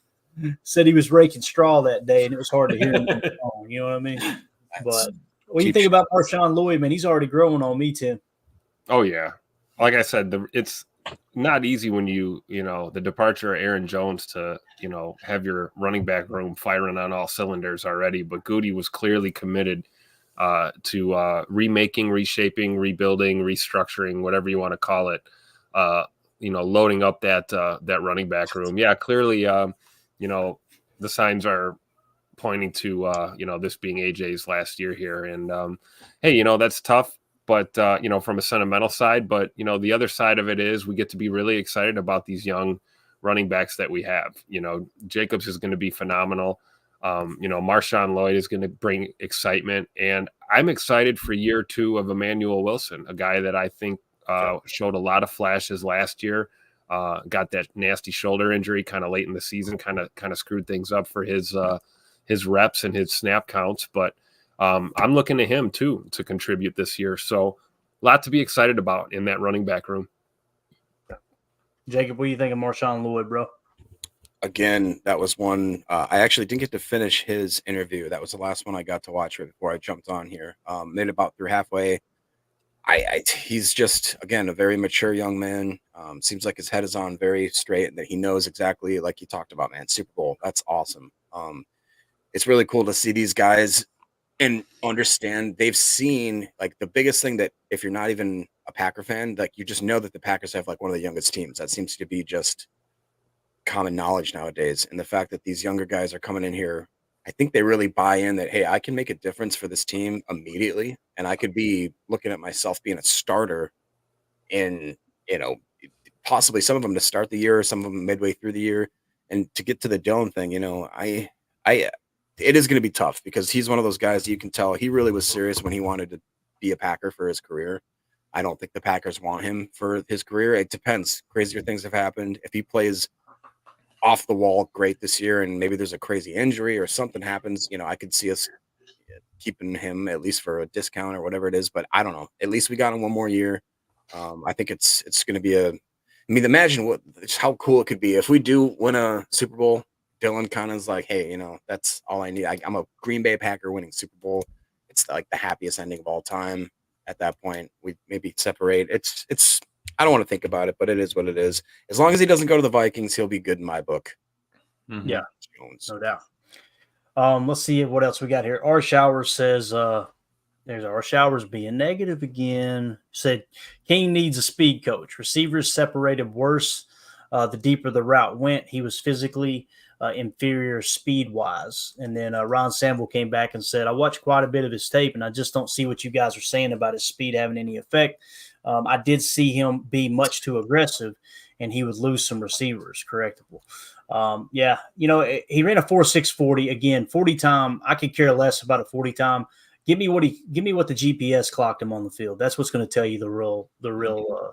Said he was raking straw that day, and it was hard to hear him. You know what I mean? But what do you think about Marshawn Lloyd, man? He's already growing on me, Tim. Oh, yeah. Like I said, it's not easy when the departure of Aaron Jones to, have your running back room firing on all cylinders already. But Goody was clearly committed to remaking, reshaping, rebuilding, restructuring, whatever you want to call it, loading up that running back room. Yeah, clearly, the signs are pointing to, this being AJ's last year here. And, hey, that's tough. But, from a sentimental side, but, the other side of it is we get to be really excited about these young running backs that we have. Jacobs is going to be phenomenal. Marshawn Lloyd is going to bring excitement. And I'm excited for year 2 of Emmanuel Wilson, a guy that I think showed a lot of flashes last year, got that nasty shoulder injury kind of late in the season, kind of screwed things up for his reps and his snap counts. But I'm looking to him, too, to contribute this year. So a lot to be excited about in that running back room. Jacob, what do you think of Marshawn Lloyd, bro? Again, that was one. I actually didn't get to finish his interview. That was the last one I got to watch right before I jumped on here. Made about through halfway. He's just, again, a very mature young man. Seems like his head is on very straight and that he knows exactly, like you talked about, man, Super Bowl. That's awesome. It's really cool to see these guys and understand they've seen, like, the biggest thing that if you're not even a Packer fan, like, you just know that the Packers have like one of the youngest teams. That seems to be just common knowledge nowadays. And the fact that these younger guys are coming in here, I think they really buy in that, hey, I can make a difference for this team immediately. And I could be looking at myself being a starter in, possibly some of them to start the year, some of them midway through the year. And to get to the Dillon thing, it is going to be tough because he's one of those guys that you can tell he really was serious when he wanted to be a Packer for his career. I don't think the Packers want him for his career. It depends. Crazier things have happened. If he plays off the wall great this year and maybe there's a crazy injury or something happens, I could see us keeping him at least for a discount or whatever it is. But I don't know. At least we got him one more year. I think it's going to be imagine how cool it could be if we do win a Super Bowl. Dylan kind of is like, hey, that's all I need. I'm a Green Bay Packer winning Super Bowl. It's like the happiest ending of all time. At that point, we maybe separate. It's. I don't want to think about it, but it is what it is. As long as he doesn't go to the Vikings, he'll be good in my book. Mm-hmm. Yeah, no doubt. Let's see what else we got here. R. Showers says, there's R. Showers being negative again. Said King needs a speed coach. Receivers separated worse the deeper the route went. He was physically inferior speed-wise. And then Ron Sample came back and said, I watched quite a bit of his tape, and I just don't see what you guys are saying about his speed having any effect. I did see him be much too aggressive, and he would lose some receivers, correctable. Yeah, he ran a 4.640. Again, 40 time, I could care less about a 40 time. Give me what the GPS clocked him on the field. That's what's going to tell you the real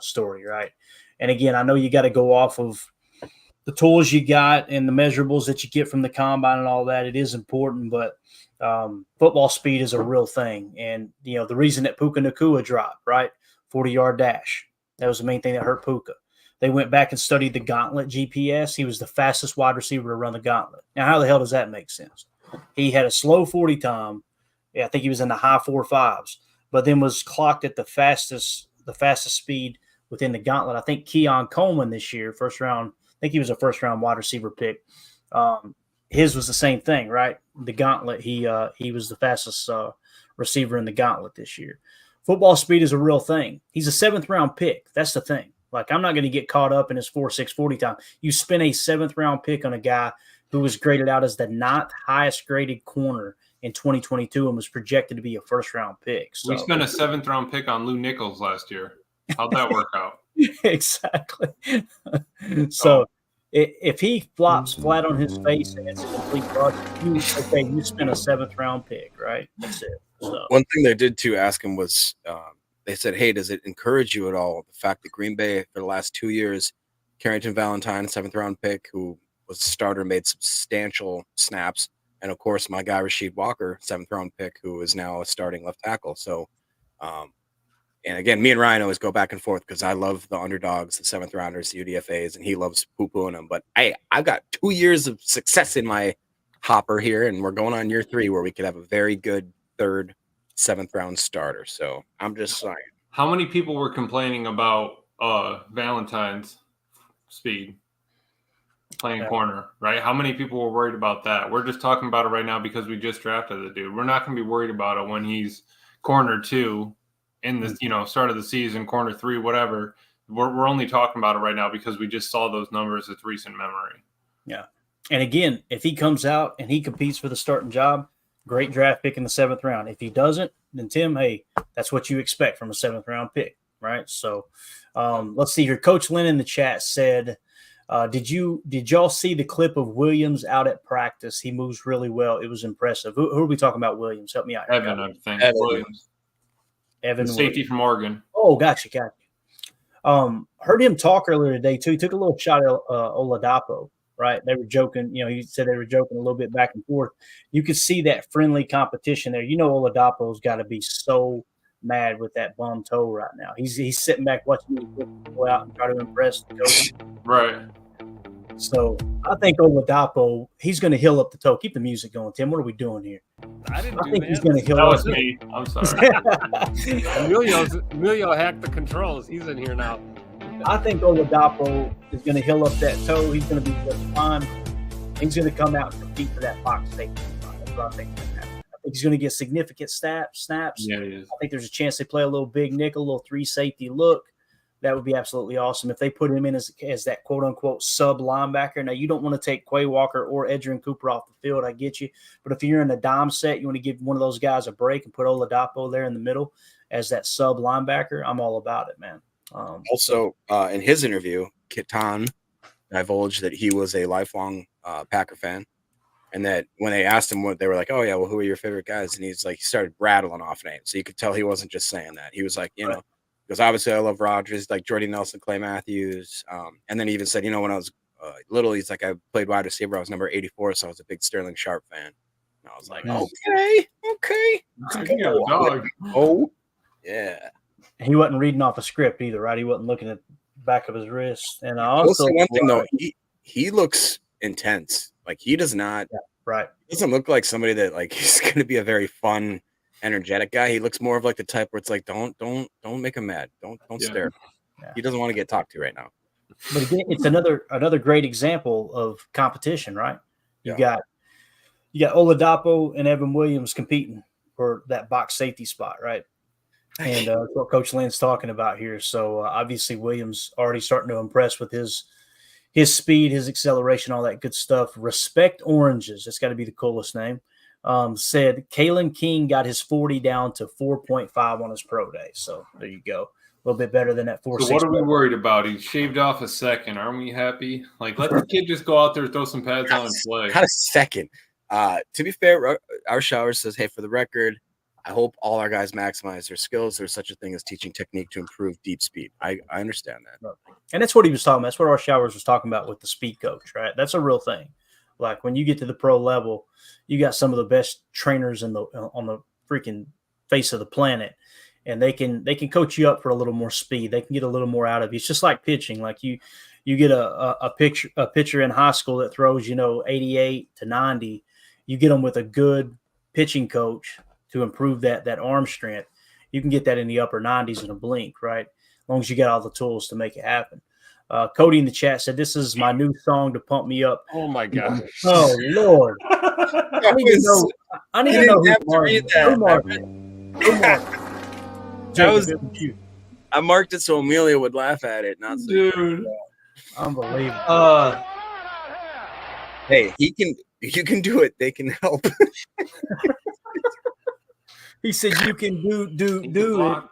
story, right? And again, I know you got to go off of the tools you got and the measurables that you get from the combine and all that. It is important, but football speed is a real thing. And the reason that Puka Nacua dropped, right, 40-yard dash, that was the main thing that hurt Puka. They went back and studied the gauntlet GPS. He was the fastest wide receiver to run the gauntlet. Now, how the hell does that make sense? He had a slow 40 time. Yeah, I think he was in the high 4.5s, but then was clocked at the fastest speed within the gauntlet. I think Keon Coleman this year, first round, I think he was a first-round wide receiver pick. His was the same thing, right? The gauntlet, he was the fastest receiver in the gauntlet this year. Football speed is a real thing. He's a 7th-round pick. That's the thing. Like, I'm not going to get caught up in his 4.640 time. You spend a 7th-round pick on a guy who was graded out as the 9th highest-graded corner in 2022 and was projected to be a first-round pick. So. We spent a 7th-round pick on Lou Nichols last year. How'd that work out? Exactly. So if he flops flat on his face and it's a complete fraud, you spent a 7th-round pick, right? That's it. So. One thing they did to ask him was they said, hey, does it encourage you at all, the fact that Green Bay for the last 2 years, Carrington Valentine, 7th-round pick, who was a starter, made substantial snaps, and of course my guy Rasheed Walker, 7th-round pick, who is now a starting left tackle. So and again, me and Ryan always go back and forth because I love the underdogs, the 7th-rounders, the UDFAs, and he loves poo-pooing them. But I've got 2 years of success in my hopper here, and we're going on year 3 where we could have a very good 3rd, 7th-round starter. So I'm just saying. How many people were complaining about Valentine's speed playing corner, right? How many people were worried about that? We're just talking about it right now because we just drafted the dude. We're not going to be worried about it when he's corner 2 in the start of the season, corner 3, whatever. We're only talking about it right now because we just saw those numbers. It's recent memory. Yeah. And again, if he comes out and he competes for the starting job, great draft pick in the 7th round. If he doesn't, then Tim, hey, that's what you expect from a 7th-round pick, right? So let's see here. Coach Lynn in the chat said, did y'all see the clip of Williams out at practice? He moves really well. It was impressive. Who are we talking about, Williams? Help me out. Evan, I think. Williams. Evan the safety from Oregon. Oh, gotcha. Heard him talk earlier today, too. He took a little shot at Oladapo, right? They were joking. He said they were joking a little bit back and forth. You could see that friendly competition there. Oladapo's got to be so mad with that bum toe right now. He's sitting back watching him go out and try to impress the coach. Right. So I think Oladapo, he's going to heal up the toe. Keep the music going, Tim. What are we doing here? I think he's going to heal up. That was me. I'm sorry. Emilio hacked the controls. He's in here now. I think Oladapo is going to heal up that toe. He's going to be just fine. He's going to come out and compete for that box safety. That's what I think is going to happen. I think he's going to get significant snaps. Yeah, he is. I think there's a chance they play a little big nickel, a little 3 safety look. That would be absolutely awesome if they put him in as that quote-unquote sub linebacker. Now, you don't want to take Quay Walker or Edgerrin Cooper off the field. I get you. But if you're in a dime set, you want to give one of those guys a break and put Oladapo there in the middle as that sub linebacker. I'm all about it, man. In his interview, Kitan divulged that he was a lifelong Packer fan, and that when they asked him what, they were like, "Oh yeah, well, who are your favorite guys?" And he's like, he started rattling off names, so you could tell he wasn't just saying that. He was like, because obviously I love Rodgers, like Jordy Nelson, Clay Matthews, and then he even said, when I was little, he's like, I played wide receiver, I was number 84, so I was a big Sterling Sharp fan. And I was like, Nice. okay. You got a dog. Oh, yeah. He wasn't reading off a script either, right? He wasn't looking at the back of his wrist. And I I will also say one thing though, he looks intense. Like he does not. Yeah, right. He doesn't look like somebody that like he's going to be a very fun, energetic guy. He looks more of like the type where it's like, don't make him mad. Don't stare. Yeah. He doesn't want to get talked to right now. But again, it's another great example of competition, right? You got Oladapo and Evan Williams competing for that box safety spot, right? And that's what Coach Lynn's talking about here. So obviously Williams already starting to impress with his speed, his acceleration, all that good stuff. Respect Oranges. That's got to be the coolest name. Said Kayin King got his 40 down to 4.5 on his pro day. So there you go. A little bit better than that 4.6. So what are we worried about? He shaved off a second. Aren't we happy? Like, let the kid just go out there, throw some pads on and play. Not a second. To be fair, our shower says, hey, for the record, I hope all our guys maximize their skills. There's such a thing as teaching technique to improve deep speed. I understand that. And that's what he was talking about. That's what our showers was talking about with the speed coach, right? That's a real thing. Like when you get to the pro level, you got some of the best trainers on the freaking face of the planet. And they can coach you up for a little more speed. They can get a little more out of you. It's just like pitching. Like you get a pitcher in high school that throws 88 to 90. You get them with a good pitching coach to improve that arm strength. You can get that in the upper 90s in a blink, right? As long as you got all the tools to make it happen. Cody in the chat said, "This is my new song to pump me up." Oh my gosh! Oh Lord! I need to know. I need to know who Marvin. I marked it so Amelia would laugh at it, not so dude. Unbelievable. Hey, you can do it. They can help. He said you can do it.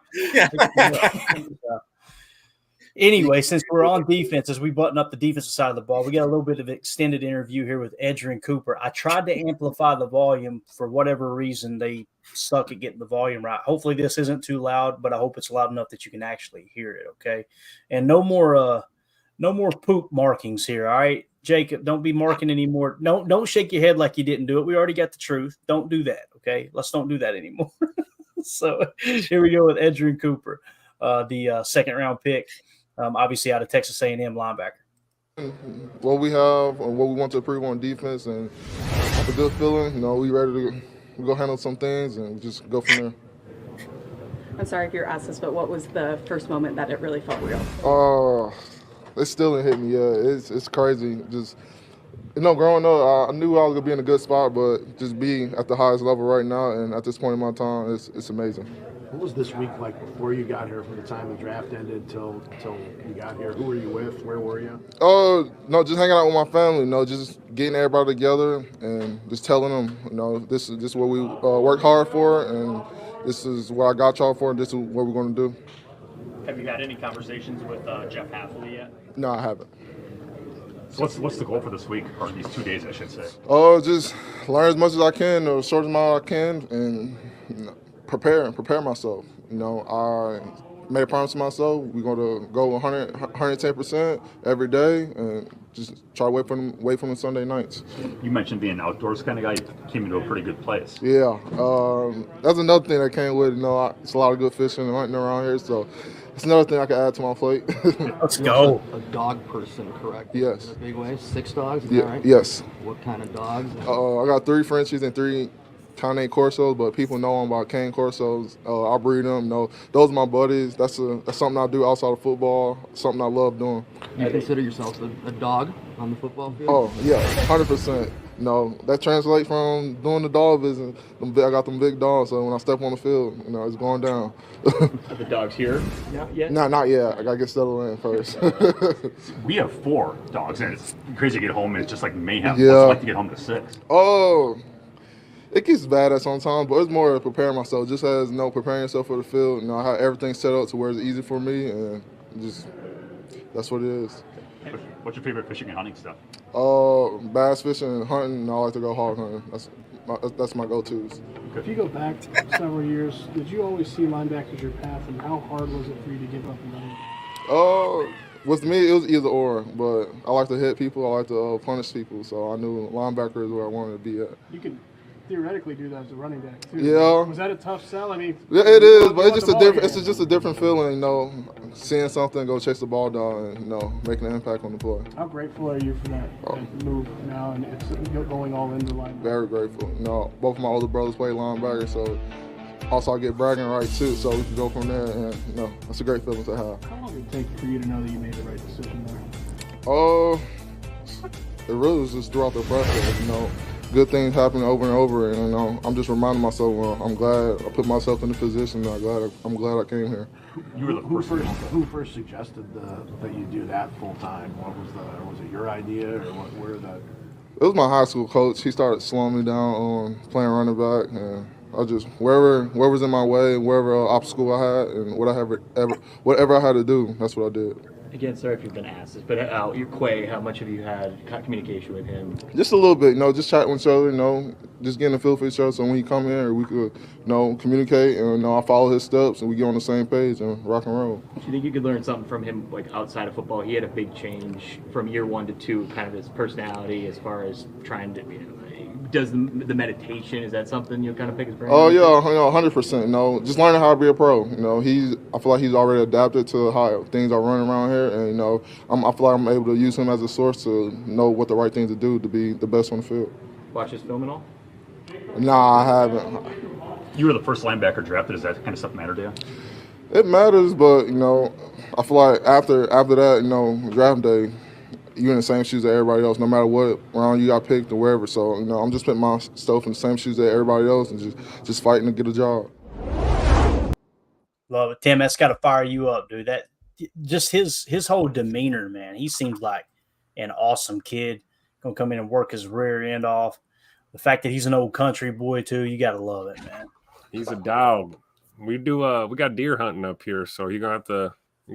Anyway, since we're on defense, as we button up the defensive side of the ball, we got a little bit of an extended interview here with Edgerrin Cooper. I tried to amplify the volume. For whatever reason, they suck at getting the volume right. Hopefully this isn't too loud, but I hope it's loud enough that you can actually hear it, okay? And no more poop markings here, all right? Jacob, don't be marking anymore. Don't shake your head like you didn't do it. We already got the truth. Don't do that, okay? Let's don't do that anymore. So here we go with Edgerrin Cooper, the second-round pick. Obviously out of Texas A&M linebacker. What we have and what we want to improve on defense, and it's a good feeling. We ready to go handle some things and just go from there. I'm sorry if you're asked this, but what was the first moment that it really felt real? It still didn't hit me yet. It's crazy. Just growing up, I knew I was gonna be in a good spot, but just being at the highest level right now and at this point in my time, it's amazing. What was this week like before you got here, from the time the draft ended till you got here? Who were you with? Where were you? No, just hanging out with my family. Just getting everybody together and just telling them, this is what we worked hard for, and this is what I got y'all for, and this is what we're going to do. Have you had any conversations with Jeff Hafley yet? No, I haven't. So what's the goal for this week, or these 2 days, I should say? Just learn as much as I can, or short amount I can, and prepare myself. I made a promise to myself. We're going to go 110% every day, and just try to wait for them Sunday nights. You mentioned being an outdoors kind of guy. You came into a pretty good place. Yeah, that's another thing that came with it. It's a lot of good fishing and hunting around here, so it's another thing I can add to my plate. Let's go. A dog person, correct? Yes. In a big way. 6 dogs, is yeah, that right? Yes. What kind of dogs? I got 3 Frenchies and 3 Kayin Corsos, but people know them about Kayin Corsos. I breed them. Those are my buddies. That's something I do outside of football, something I love doing. Do you consider yourself a dog on the football field? Oh, yeah, 100%. That translates from doing the dog business. I got them big dogs, so when I step on the field, it's going down. Are the dogs here? Yeah. No, not yet. I got to get settled in first. We have 4 dogs, and it's crazy to get home, and it's just like mayhem. Yeah. What's it like to get home to 6? Oh, it gets bad at some times, but it's more preparing myself. Just as preparing yourself for the field. I have everything set up to where it's easy for me, and just that's what it is. What's your favorite fishing and hunting stuff? Bass fishing and hunting. I like to go hog hunting. That's my go-tos. If you go back several years, did you always see linebackers your path, and how hard was it for you to give up and run? With me, it was either or, but I like to hit people. I like to punish people, so I knew linebacker is where I wanted to be at. You can theoretically do that as a running back too. Yeah. Was that a tough sell? I mean, Yeah, it is, but you it's just want a the ball different. in It's just a different feeling, you know, seeing something, go chase the ball down, and you know, making an impact on the play. How grateful are you for that move now, and it's going all in the line? Very grateful. You know, both of my older brothers play linebacker, so also I get bragging rights too, so we can go from there, and you know, it's a great feeling to have. How long did it take for you to know that you made the right decision there? It really was just throughout the process, you know. Good things happen over and over, and you know, I'm just reminding myself, I'm glad I put myself in the position. I'm glad I came here. You were the who first suggested that you do that full time? Was it your idea, or where the? It was my high school coach. He started slowing me down on playing running back, and I just wherever's in my way, wherever obstacle I had, and whatever I had to do, that's what I did. Again, sorry if you've been asked this, but your Quay, how much have you had communication with him? Just a little bit, you know, just chatting with each other, you know, just getting a feel for each other. So when he come here, we could, you know, communicate, and you know, I follow his steps, and we get on the same page and rock and roll. Do you think you could learn something from him, like outside of football? He had a big change from year 1 to 2, kind of his personality as far as trying to, you know, does the meditation, is that something you'll kind of pick his brain? Oh, yeah, you know, 100%. You know, just learning how to be a pro. You know, I feel like he's already adapted to how things are running around here, and you know, I feel like I'm able to use him as a source to know what the right thing to do to be the best on the field. Watch his film at all? Nah, I haven't. You were the first linebacker drafted. Does that kind of stuff matter to you? It matters, but you know, I feel like after that, you know, draft day, you're in the same shoes that everybody else, no matter what round you got picked or wherever. So, you know, I'm just putting myself in the same shoes that everybody else and just fighting to get a job. Love it, Tim. That's got to fire you up, dude. That just his whole demeanor, man. He seems like an awesome kid. Gonna come in and work his rear end off. The fact that he's an old country boy too, you got to love it, man. He's a dog. We got deer hunting up here, so you're gonna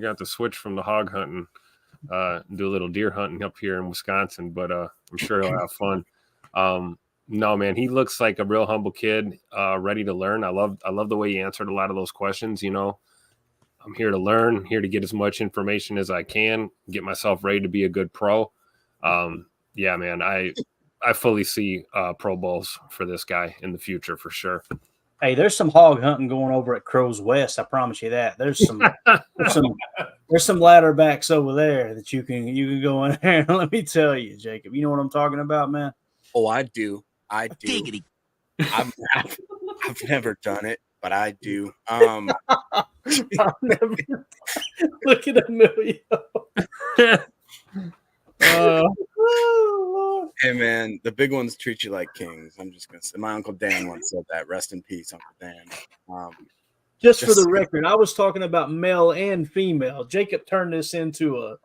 have to switch from the hog hunting. Do a little deer hunting up here in Wisconsin, but I'm sure he'll have fun. No, man, he looks like a real humble kid, ready to learn. I love the way he answered a lot of those questions. You know, I'm here to learn, here to get as much information as I can, get myself ready to be a good pro. Yeah, man, I fully see Pro Bowls for this guy in the future for sure. Hey, there's some hog hunting going over at Crow's West. I promise you that. There's some ladder backs over there that you can go in there. And let me tell you, Jacob, you know what I'm talking about, man? Oh, I do. Diggity. I've never done it, but I do. Look at Emilio. Hey man, the big ones treat you like kings. I'm just gonna say, my Uncle Dan once said that. Rest in peace, Uncle Dan. Just for the record, I was talking about male and female. Jacob turned this into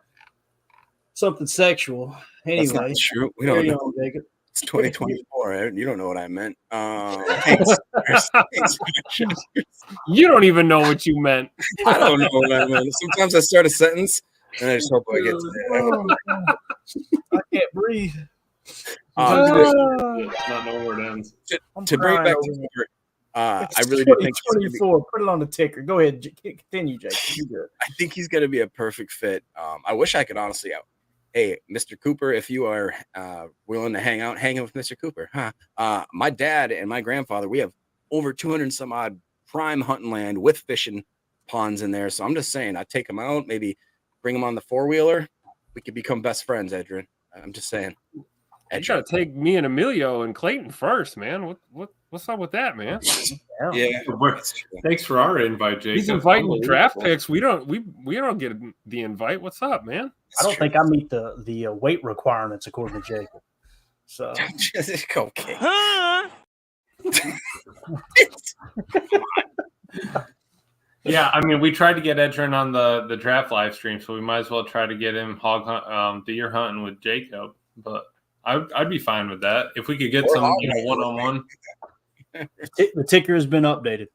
something sexual. Anyway, that's not true. We don't know. Jacob. It's 2024. You don't know what I meant. Thanks. You don't even know what you meant. I don't know what I meant. Sometimes I start a sentence and I just hope I get to that. I can't breathe. Not know where it ends. To bring it back to Cooper, I really do think 24. Put it on the ticker. Go ahead. Continue, Jacob. I think he's going to be a perfect fit. I wish I could honestly. Hey, Mr. Cooper, if you are willing to hang out with Mr. Cooper. My dad and my grandfather, we have over 200 some odd prime hunting land with fishing ponds in there. So I'm just saying, I'd take him out, maybe bring him on the 4-wheeler. We could become best friends, Edgerrin. I'm just saying. You gotta take me and Emilio and Clayton first, man. What's up with that, man? Yeah. Thanks for our invite, Jacob. He's inviting draft picks. We don't get the invite. What's up, man? I don't think I meet the weight requirements according to Jacob. So okay. Yeah, I mean, we tried to get Edgerrin on the draft live stream, so we might as well try to get him deer hunting with Jacob. But I'd be fine with that if we could get some one-on-one. The ticker has been updated,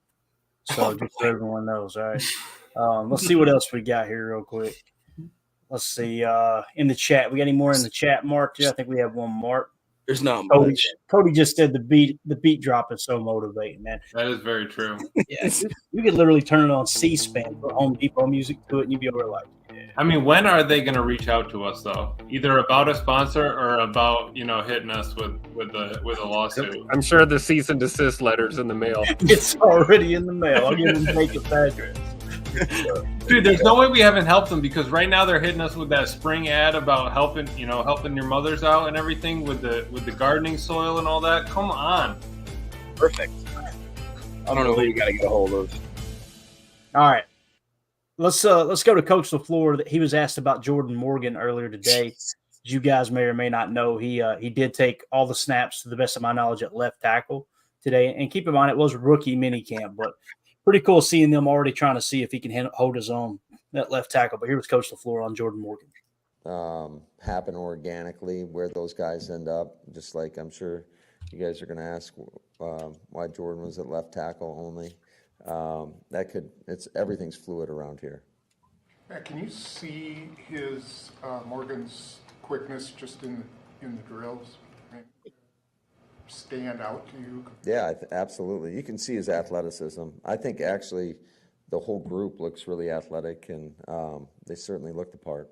so just so everyone knows. All right, let's see what else we got here real quick. Let's see in the chat. We got any more in the chat, Mark? I think we have one, Mark. There's not much. Cody just said the beat drop is so motivating, man. That is very true. Yeah, you could literally turn it on C-SPAN, put Home Depot music to it, and you'd be over like, I mean, when are they going to reach out to us though? Either about a sponsor or about hitting us with a lawsuit. I'm sure the cease and desist letter's in the mail. It's already in the mail. I'll give them Jacob's address. Dude, there's no way we haven't helped them, because right now they're hitting us with that spring ad about helping your mothers out and everything with the gardening soil and all that. Come on. Perfect. I don't know who you got to get a hold of. All right. Let's go to Coach LaFleur. He was asked about Jordan Morgan earlier today. As you guys may or may not know, he did take all the snaps, to the best of my knowledge, at left tackle today. And keep in mind, it was rookie minicamp, but pretty cool seeing them already trying to see if he can hold his own at left tackle. But here was Coach LaFleur on Jordan Morgan. Happen organically where those guys end up, just like I'm sure you guys are going to ask why Jordan was at left tackle only. Everything's fluid around here. Can you see his Morgan's quickness just in the drills? Stand out to you? Yeah, absolutely. You can see his athleticism. I think actually the whole group looks really athletic, and they certainly look the part.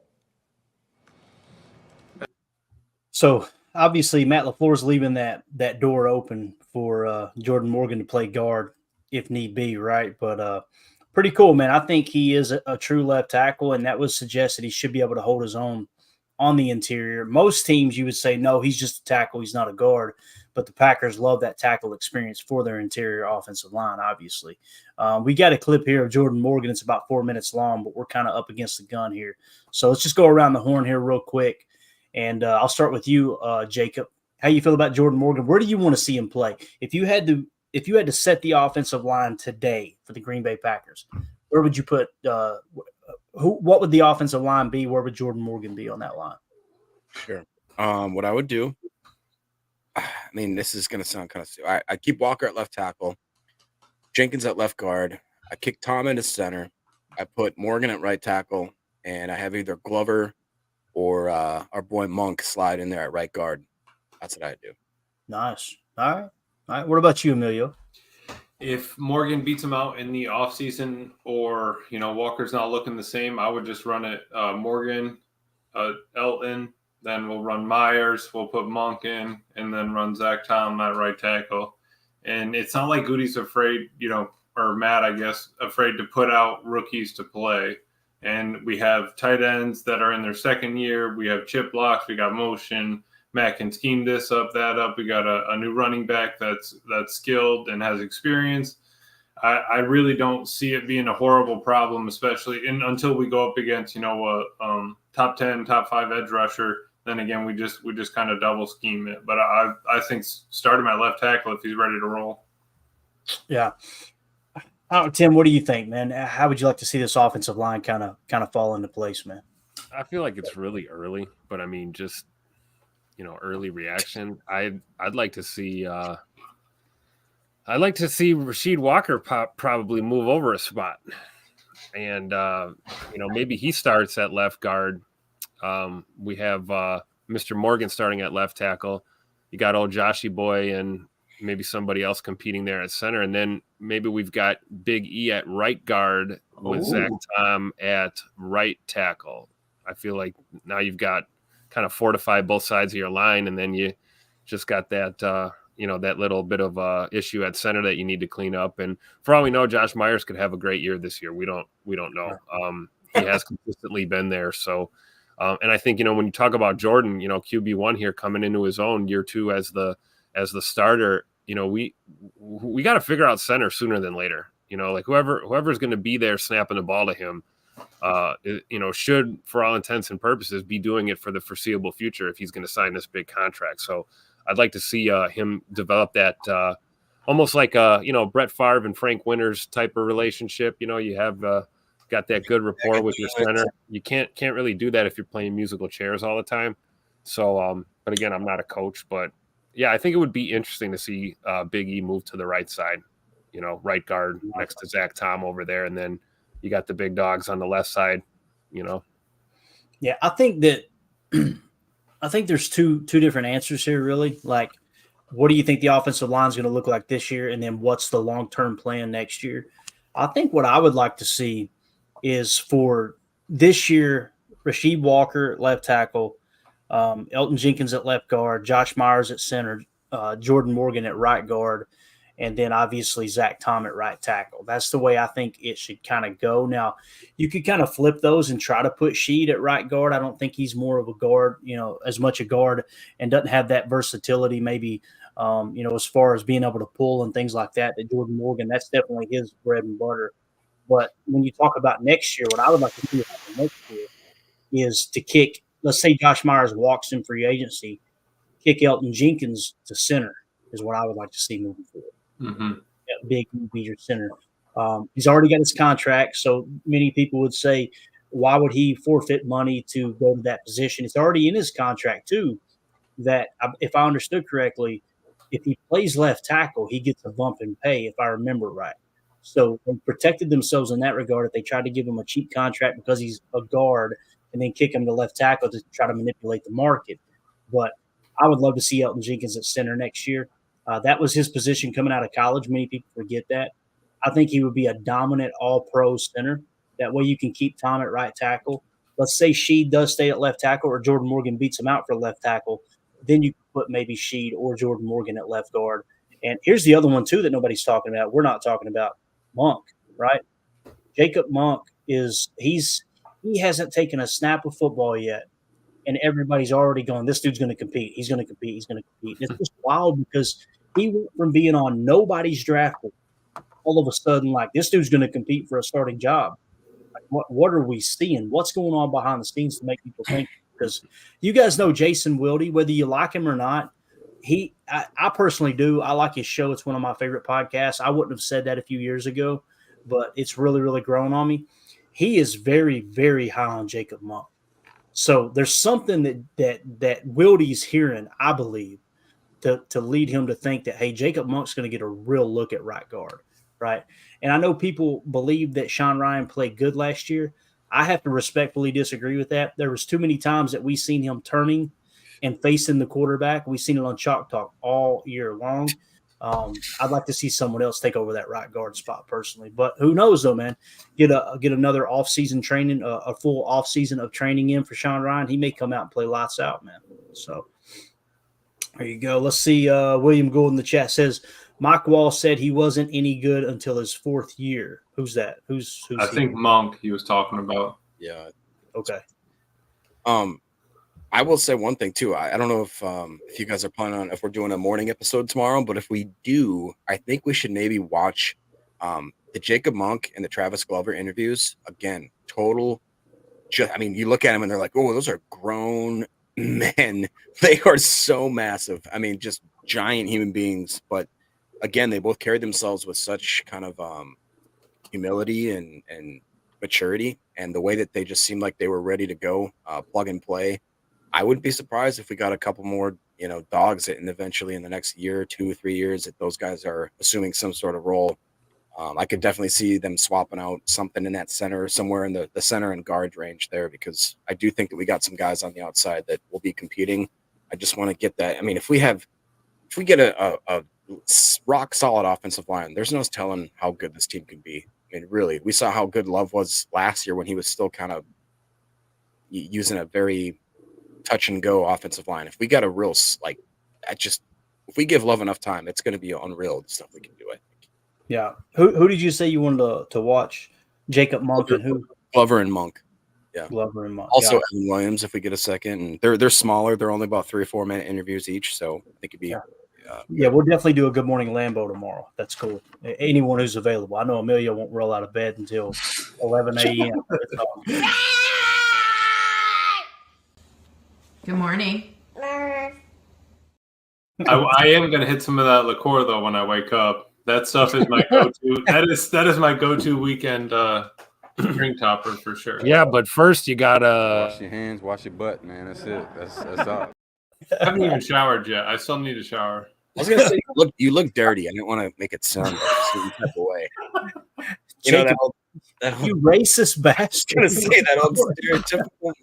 So obviously Matt LaFleur's leaving that door open for Jordan Morgan to play guard if need be, right? But pretty cool, man. I think he is a true left tackle, and that would suggest that he should be able to hold his own on the interior. Most teams you would say, no, he's just a tackle, he's not a guard. But the Packers love that tackle experience for their interior offensive line, obviously. We got a clip here of Jordan Morgan. It's about 4 minutes long, but we're kind of up against the gun here. So let's just go around the horn here real quick. And I'll start with you, Jacob. How you feel about Jordan Morgan? Where do you want to see him play? If you had to set the offensive line today for the Green Bay Packers, where would you put what would the offensive line be? Where would Jordan Morgan be on that line? Sure. What I would do, I mean, this is going to sound kind of – I keep Walker at left tackle, Jenkins at left guard. I kick Tom into center. I put Morgan at right tackle, and I have either Glover or our boy Monk slide in there at right guard. That's what I do. Nice. All right. What about you, Emilio? If Morgan beats him out in the offseason, or Walker's not looking the same, I would just run it Morgan, Elton, then we'll run Myers, we'll put Monk in, and then run Zach Tom at right tackle. And it's not like Goody's afraid, or Matt, I guess, afraid to put out rookies to play. And we have tight ends that are in their second year. We have chip blocks. We got motion. Matt can scheme this up, that up. We got a new running back that's skilled and has experience. I really don't see it being a horrible problem, especially until we go up against a top 10, top 5 edge rusher. Then again, we just kind of double scheme it. But I think start him at left tackle if he's ready to roll. Yeah. Tim, what do you think, man? How would you like to see this offensive line kind of fall into place, man? I feel like it's really early, but I mean, just early reaction. I'd like to see Rasheed Walker probably move over a spot, and maybe he starts at left guard. We have Mr. Morgan starting at left tackle. You got old Joshy boy and maybe somebody else competing there at center, and then maybe we've got Big E at right guard with Zach Tom at right tackle. I feel like now you've got kind of fortify both sides of your line, and then you just got that that little bit of issue at center that you need to clean up. And for all we know, Josh Myers could have a great year this year. We don't know. He has consistently been there. So, and I think when you talk about Jordan, QB1 here coming into his own year 2 as the starter, we got to figure out center sooner than later. Like whoever's going to be there snapping the ball to him, should, for all intents and purposes, be doing it for the foreseeable future if he's going to sign this big contract. So I'd like to see him develop that almost like Brett Favre and Frank Winters type of relationship. You have got that good rapport with your center. You can't really do that if you're playing musical chairs all the time. So, but again, I'm not a coach, but yeah, I think it would be interesting to see Big E move to the right side, right guard next to Zach Tom over there, and then you got the big dogs on the left side, Yeah, I think there's two different answers here, really. Like, what do you think the offensive line is going to look like this year, and then what's the long-term plan next year? I think what I would like to see is for this year, Rasheed Walker at left tackle, Elton Jenkins at left guard, Josh Myers at center, Jordan Morgan at right guard, and then obviously Zach Tom at right tackle. That's the way I think it should kind of go. Now, you could kind of flip those and try to put Sheed at right guard. I don't think he's more of a guard, as much a guard, and doesn't have that versatility maybe, as far as being able to pull and things like that Jordan Morgan, that's definitely his bread and butter. But when you talk about next year, what I would like to see next year is to kick, let's say Josh Myers walks in free agency, kick Elton Jenkins to center is what I would like to see moving forward. Mm-hmm. Big be your center. He's already got his contract, so many people would say, why would he forfeit money to go to that position? It's already in his contract too. That if I understood correctly, if he plays left tackle, he gets a bump in pay, if I remember right. So they protected themselves in that regard. If they tried to give him a cheap contract because he's a guard and then kick him to left tackle to try to manipulate the market. But I would love to see Elton Jenkins at center next year. That was his position coming out of college. Many people forget that. I think he would be a dominant all-pro center. That way you can keep Tom at right tackle. Let's say Sheed does stay at left tackle or Jordan Morgan beats him out for left tackle. Then you can put maybe Sheed or Jordan Morgan at left guard. And here's the other one, too, that nobody's talking about. We're not talking about Monk, right? Jacob Monk he hasn't taken a snap of football yet. And everybody's already going, this dude's going to compete. He's going to compete. He's going to compete. It's just wild because he went from being on nobody's draft board all of a sudden, like, this dude's going to compete for a starting job. Like, what are we seeing? What's going on behind the scenes to make people think? Because you guys know Jason Wilde, whether you like him or not, I personally do. I like his show. It's one of my favorite podcasts. I wouldn't have said that a few years ago, but it's really, really grown on me. He is very, very high on Jacob Monk. So there's something that Wilde's hearing, I believe, to lead him to think that, hey, Jacob Monk's going to get a real look at right guard, right? And I know people believe that Sean Ryan played good last year. I have to respectfully disagree with that. There was too many times that we seen him turning and facing the quarterback. We've seen it on Chalk Talk all year long. I'd like to see someone else take over that right guard spot personally. But who knows, though, man? Get another offseason training, a full offseason of training in for Sean Ryan. He may come out and play lights out, man. So there you go. Let's see. William Gould in the chat says, Mike Wall said he wasn't any good until his fourth year. Who's that? Who's I think Monk he was talking about. Yeah. Okay. I will say one thing too. I don't know if you guys are planning on if we're doing a morning episode tomorrow, but if we do, I think we should maybe watch the Jacob Monk and the Travis Glover interviews again. You look at them and they're like, oh, those are grown men. They are so massive. I mean, just giant human beings. But again, they both carried themselves with such kind of humility and maturity, and the way that they just seemed like they were ready to go, plug and play. I wouldn't be surprised if we got a couple more, dogs, and eventually in the next year, 2 or 3 years, that those guys are assuming some sort of role. I could definitely see them swapping out something in that center, somewhere in the center and guard range there, because I do think that we got some guys on the outside that will be competing. I just want to get that. I mean, if we get a rock solid offensive line, there's no telling how good this team can be. I mean, really, we saw how good Love was last year when he was still kind of using a very touch and go offensive line. If we got a real, if we give Love enough time, it's going to be unreal the stuff we can do. I think. Yeah. Who did you say you wanted to watch? Jacob Monk and who? Glover and Monk. Yeah. Glover and Monk. Also, Evan Williams, if we get a second. And they're smaller. They're only about 3 or 4 minute interviews each, so I think it'd be. Yeah, we'll definitely do a Good Morning Lambeau tomorrow. That's cool. Anyone who's available. I know Amelia won't roll out of bed until 11 a.m. Good morning. I am going to hit some of that liqueur, though, when I wake up. That stuff is my go-to. That is my go-to weekend drink topper for sure. Yeah, but first you got to wash your hands, wash your butt, man. That's it. That's all. I haven't even showered yet. I still need a shower. I was gonna say you look dirty. I didn't want to make it sound a certain type of way. Jacob, you racist bastard. I was gonna say that old stereotypical.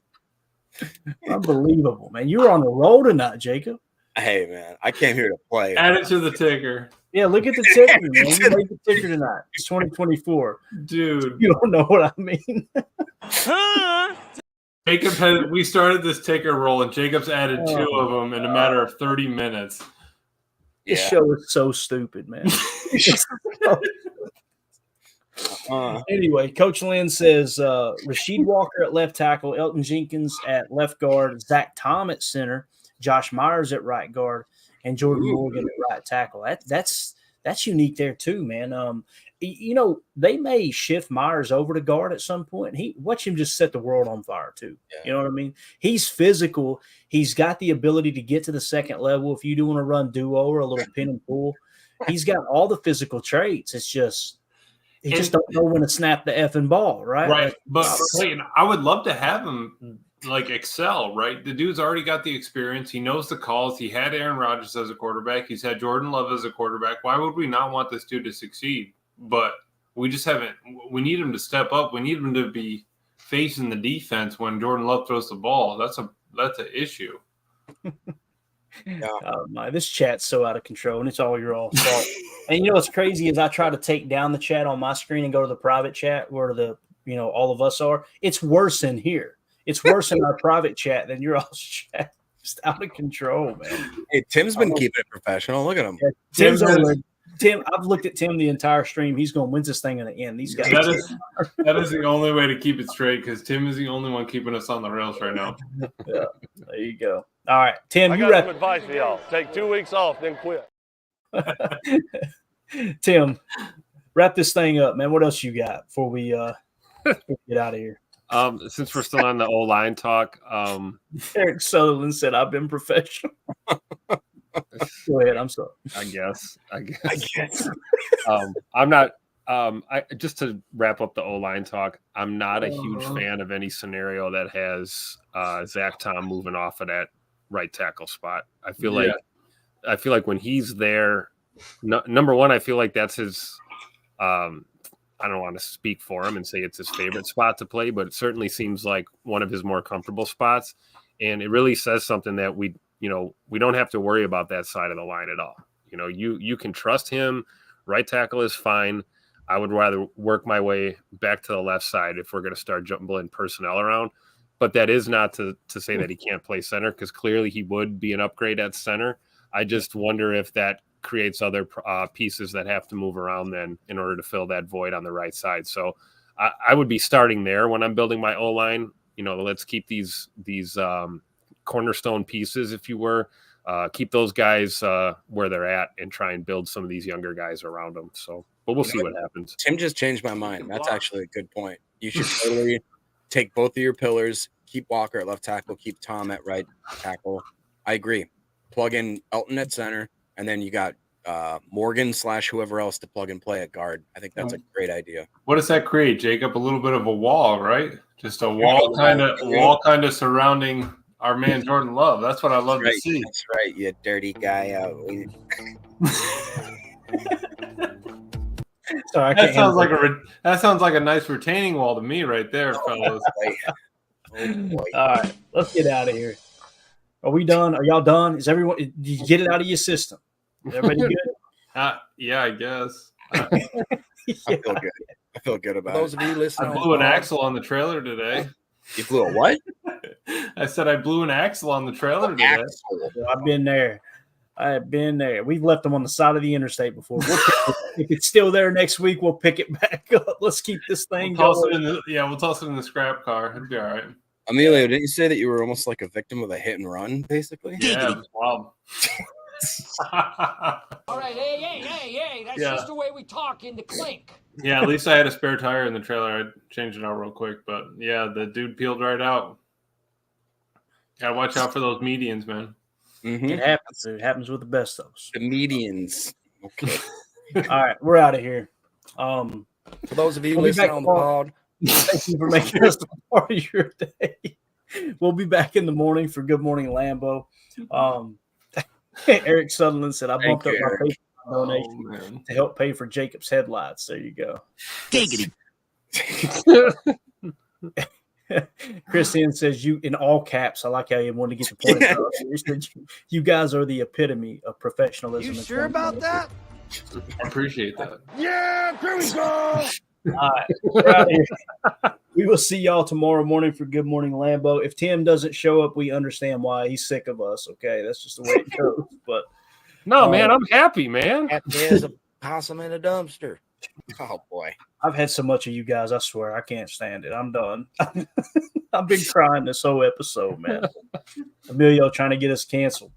Unbelievable, man. You were on the roll tonight, Jacob. Hey, man, I came here to play. Add it to the ticker. Yeah, look at the ticker, man. You made the ticker tonight. It's 2024. Dude. You don't know what I mean. We started this ticker roll, and Jacob's added 2 of them in a matter of 30 minutes. This show is so stupid, man. Anyway, Coach Lynn says Rasheed Walker at left tackle, Elton Jenkins at left guard, Zach Tom at center, Josh Myers at right guard, and Jordan Morgan at right tackle. That's unique there too, man. They may shift Myers over to guard at some point. Watch him just set the world on fire too. Yeah. You know what I mean? He's physical. He's got the ability to get to the second level. If you do want to run duo or a little pin and pull, he's got all the physical traits. It's just he just don't know when to snap the effing ball, right? Right. But Clayton, I would love to have him like excel, right? The dude's already got the experience. He knows the calls. He had Aaron Rodgers as a quarterback. He's had Jordan Love as a quarterback. Why would we not want this dude to succeed? But we just haven't. We need him to step up. We need him to be facing the defense when Jordan Love throws the ball. That's an issue. This chat's so out of control, and it's all your all's fault. And you know what's crazy is I try to take down the chat on my screen and go to the private chat where all of us are. It's worse in here. It's worse in our private chat than your all's chat. Just out of control, man. Hey, Tim's been keeping it professional. Look at him. Yeah, Tim, I've looked at Tim the entire stream. He's going, when's this thing going to end? These guys. That is the only way to keep it straight because Tim is the only one keeping us on the rails right now. Yeah, there you go. All right, Tim, I got some advice for y'all. Take 2 weeks off, then quit. Tim, wrap this thing up, man. What else you got before we get out of here? Since we're still on the O-line talk, Eric Sutherland said, "I've been professional." Go ahead. I'm sorry. I guess. I'm not. Just to wrap up the O-line talk, I'm not a huge fan of any scenario that has Zach Tom moving off of that right tackle spot. I feel like when he's there, number one, I feel like that's his. I don't want to speak for him and say it's his favorite spot to play, but it certainly seems like one of his more comfortable spots, and it really says something that we don't have to worry about that side of the line at all. You can trust him. Right tackle is fine. I would rather work my way back to the left side if we're going to start jumbling personnel around. But that is not to say that he can't play center, because clearly he would be an upgrade at center. I just wonder if that creates other pieces that have to move around then in order to fill that void on the right side. So I would be starting there when I'm building my O-line. Let's keep these cornerstone pieces, if you were, keep those guys where they're at and try and build some of these younger guys around them. So, but we'll see what happens. Tim just changed my mind. That's actually a good point. You should totally take both of your pillars, keep Walker at left tackle, keep Tom at right tackle. I agree. Plug in Elton at center, and then you got Morgan / whoever else to plug and play at guard. I think that's a great idea. What does that create, Jacob? A little bit of a wall, right? Just a wall kind of surrounding our man Jordan Love. That's what I love to see. That's right, you dirty guy. Sorry, that sounds like a nice retaining wall to me, right there, fellas. All right, let's get out of here. Are we done? Are y'all done? Is everyone? Did you get it out of your system? Is everybody good? Yeah, I guess. I feel good. I feel good about those of you listening. I blew an axle on the trailer today. You blew a what? I said I blew an axle on the trailer today. I've been there. I've been there. We've left them on the side of the interstate before. If it's still there next week, we'll pick it back up. Let's keep this thing going. We'll toss it in the scrap car. It'll be all right. Emilio, didn't you say that you were almost like a victim of a hit and run, basically? Yeah, it was wild. All right, hey, that's just the way we talk in the clink. Yeah, at least I had a spare tire in the trailer. I'd change it out real quick. But yeah, the dude peeled right out. Gotta watch out for those medians, man. Mm-hmm. It happens. It happens with the best of us. The medians. Okay. All right, we're out of here. For those of you listening on the pod, thank you for making us a part of your day. We'll be back in the morning for Good Morning Lambo. Eric Sutherland said, I bumped up my PayPal donation to help pay for Jacob's headlights. There you go. Giggity. Christian says, you in all caps. I like how you wanted to get the point across. He said, you guys are the epitome of professionalism. You sure about that? I appreciate that. Yeah, here we go. All right, we're out of here. We will see y'all tomorrow morning for Good Morning Lambeau. If Tim doesn't show up, we understand why. He's sick of us. Okay, that's just the way it goes. But no, man, I'm happy, man. Happy as a possum in a dumpster. Oh boy, I've had so much of you guys. I swear, I can't stand it. I'm done. I've been crying this whole episode, man. Emilio trying to get us canceled.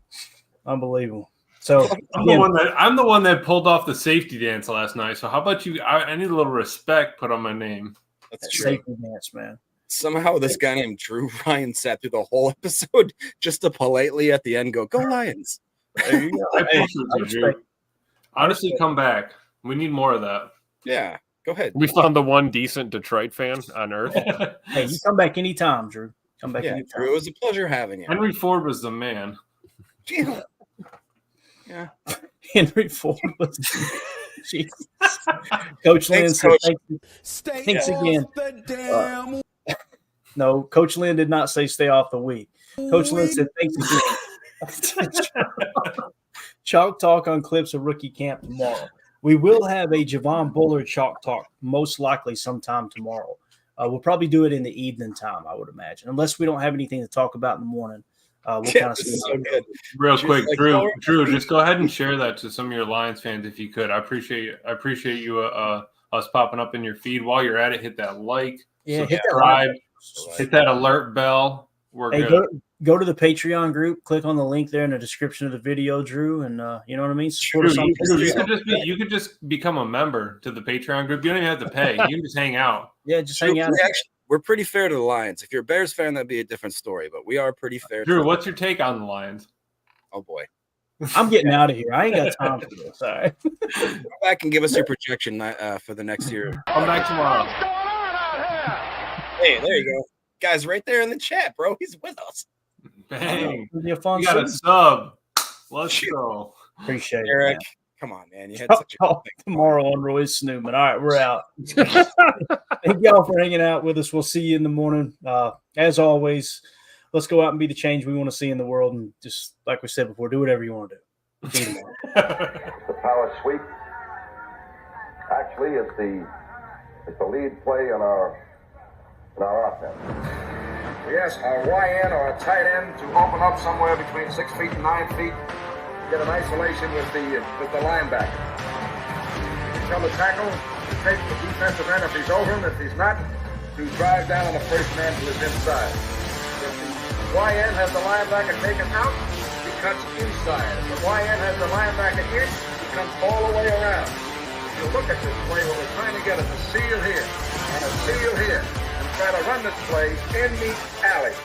Unbelievable. So I'm the one that pulled off the safety dance last night. So how about you? I need a little respect put on my name. That's true. Safety dance, man. Somehow this guy named Drew Ryan sat through the whole episode just to politely at the end go Lions. There you go. I appreciate you, Drew. Honestly, come back. We need more of that. Yeah, go ahead. We found the one decent Detroit fan on earth. Hey, you come back anytime, Drew. Come back anytime. Drew, it was a pleasure having you. Henry Ford was the man. Yeah. Henry Ford was Jesus. Coach Lynn said thanks again. No, Coach Lynn did not say stay off the week. Coach Lynn said thanks again. Chalk talk on clips of rookie camp tomorrow. We will have a Javon Bullard chalk talk most likely sometime tomorrow. We'll probably do it in the evening time, I would imagine, unless we don't have anything to talk about in the morning. We'll kind of see. So good. Real quick, Drew, just go ahead and share that to some of your Lions fans if you could. I appreciate you us popping up in your feed. While you're at it, hit that like, subscribe, hit that alert bell. We're good. Go to the Patreon group, click on the link there in the description of the video, Drew, and you know what I mean? You could just become a member to the Patreon group. You don't even have to pay. You can just hang out. Yeah, just hang out. We're pretty fair to the Lions. If you're a Bears fan, that'd be a different story, but we are pretty fair. Drew, what's your take on the Lions? Oh, boy. I'm getting out of here. I ain't got time for this. All right. Come back and give us your projection for the next year. Come back tomorrow. Hey, there you go. Guy's right there in the chat, bro. He's with us. Bang. You got a sub. Let's go. Appreciate it, Eric. Man. Come on, man. You had such a good tomorrow on Royce Snooman. All right, we're out. Thank y'all for hanging out with us. We'll see you in the morning. As always, let's go out and be the change we want to see in the world. And just like we said before, do whatever you want to do. See you tomorrow. The power sweep actually is the lead play in our offense. We ask our YN or a tight end to open up somewhere between 6 feet and 9 feet, get an isolation with the linebacker. Tell the tackle to take the defensive end if he's over him. If he's not, to drive down on the first man to his inside. If the YN has the linebacker taken out, he cuts inside. If the YN has the linebacker in, he comes all the way around. If you look at this play, what we're trying to get is a seal here and a seal here. Try to run this play in the alley.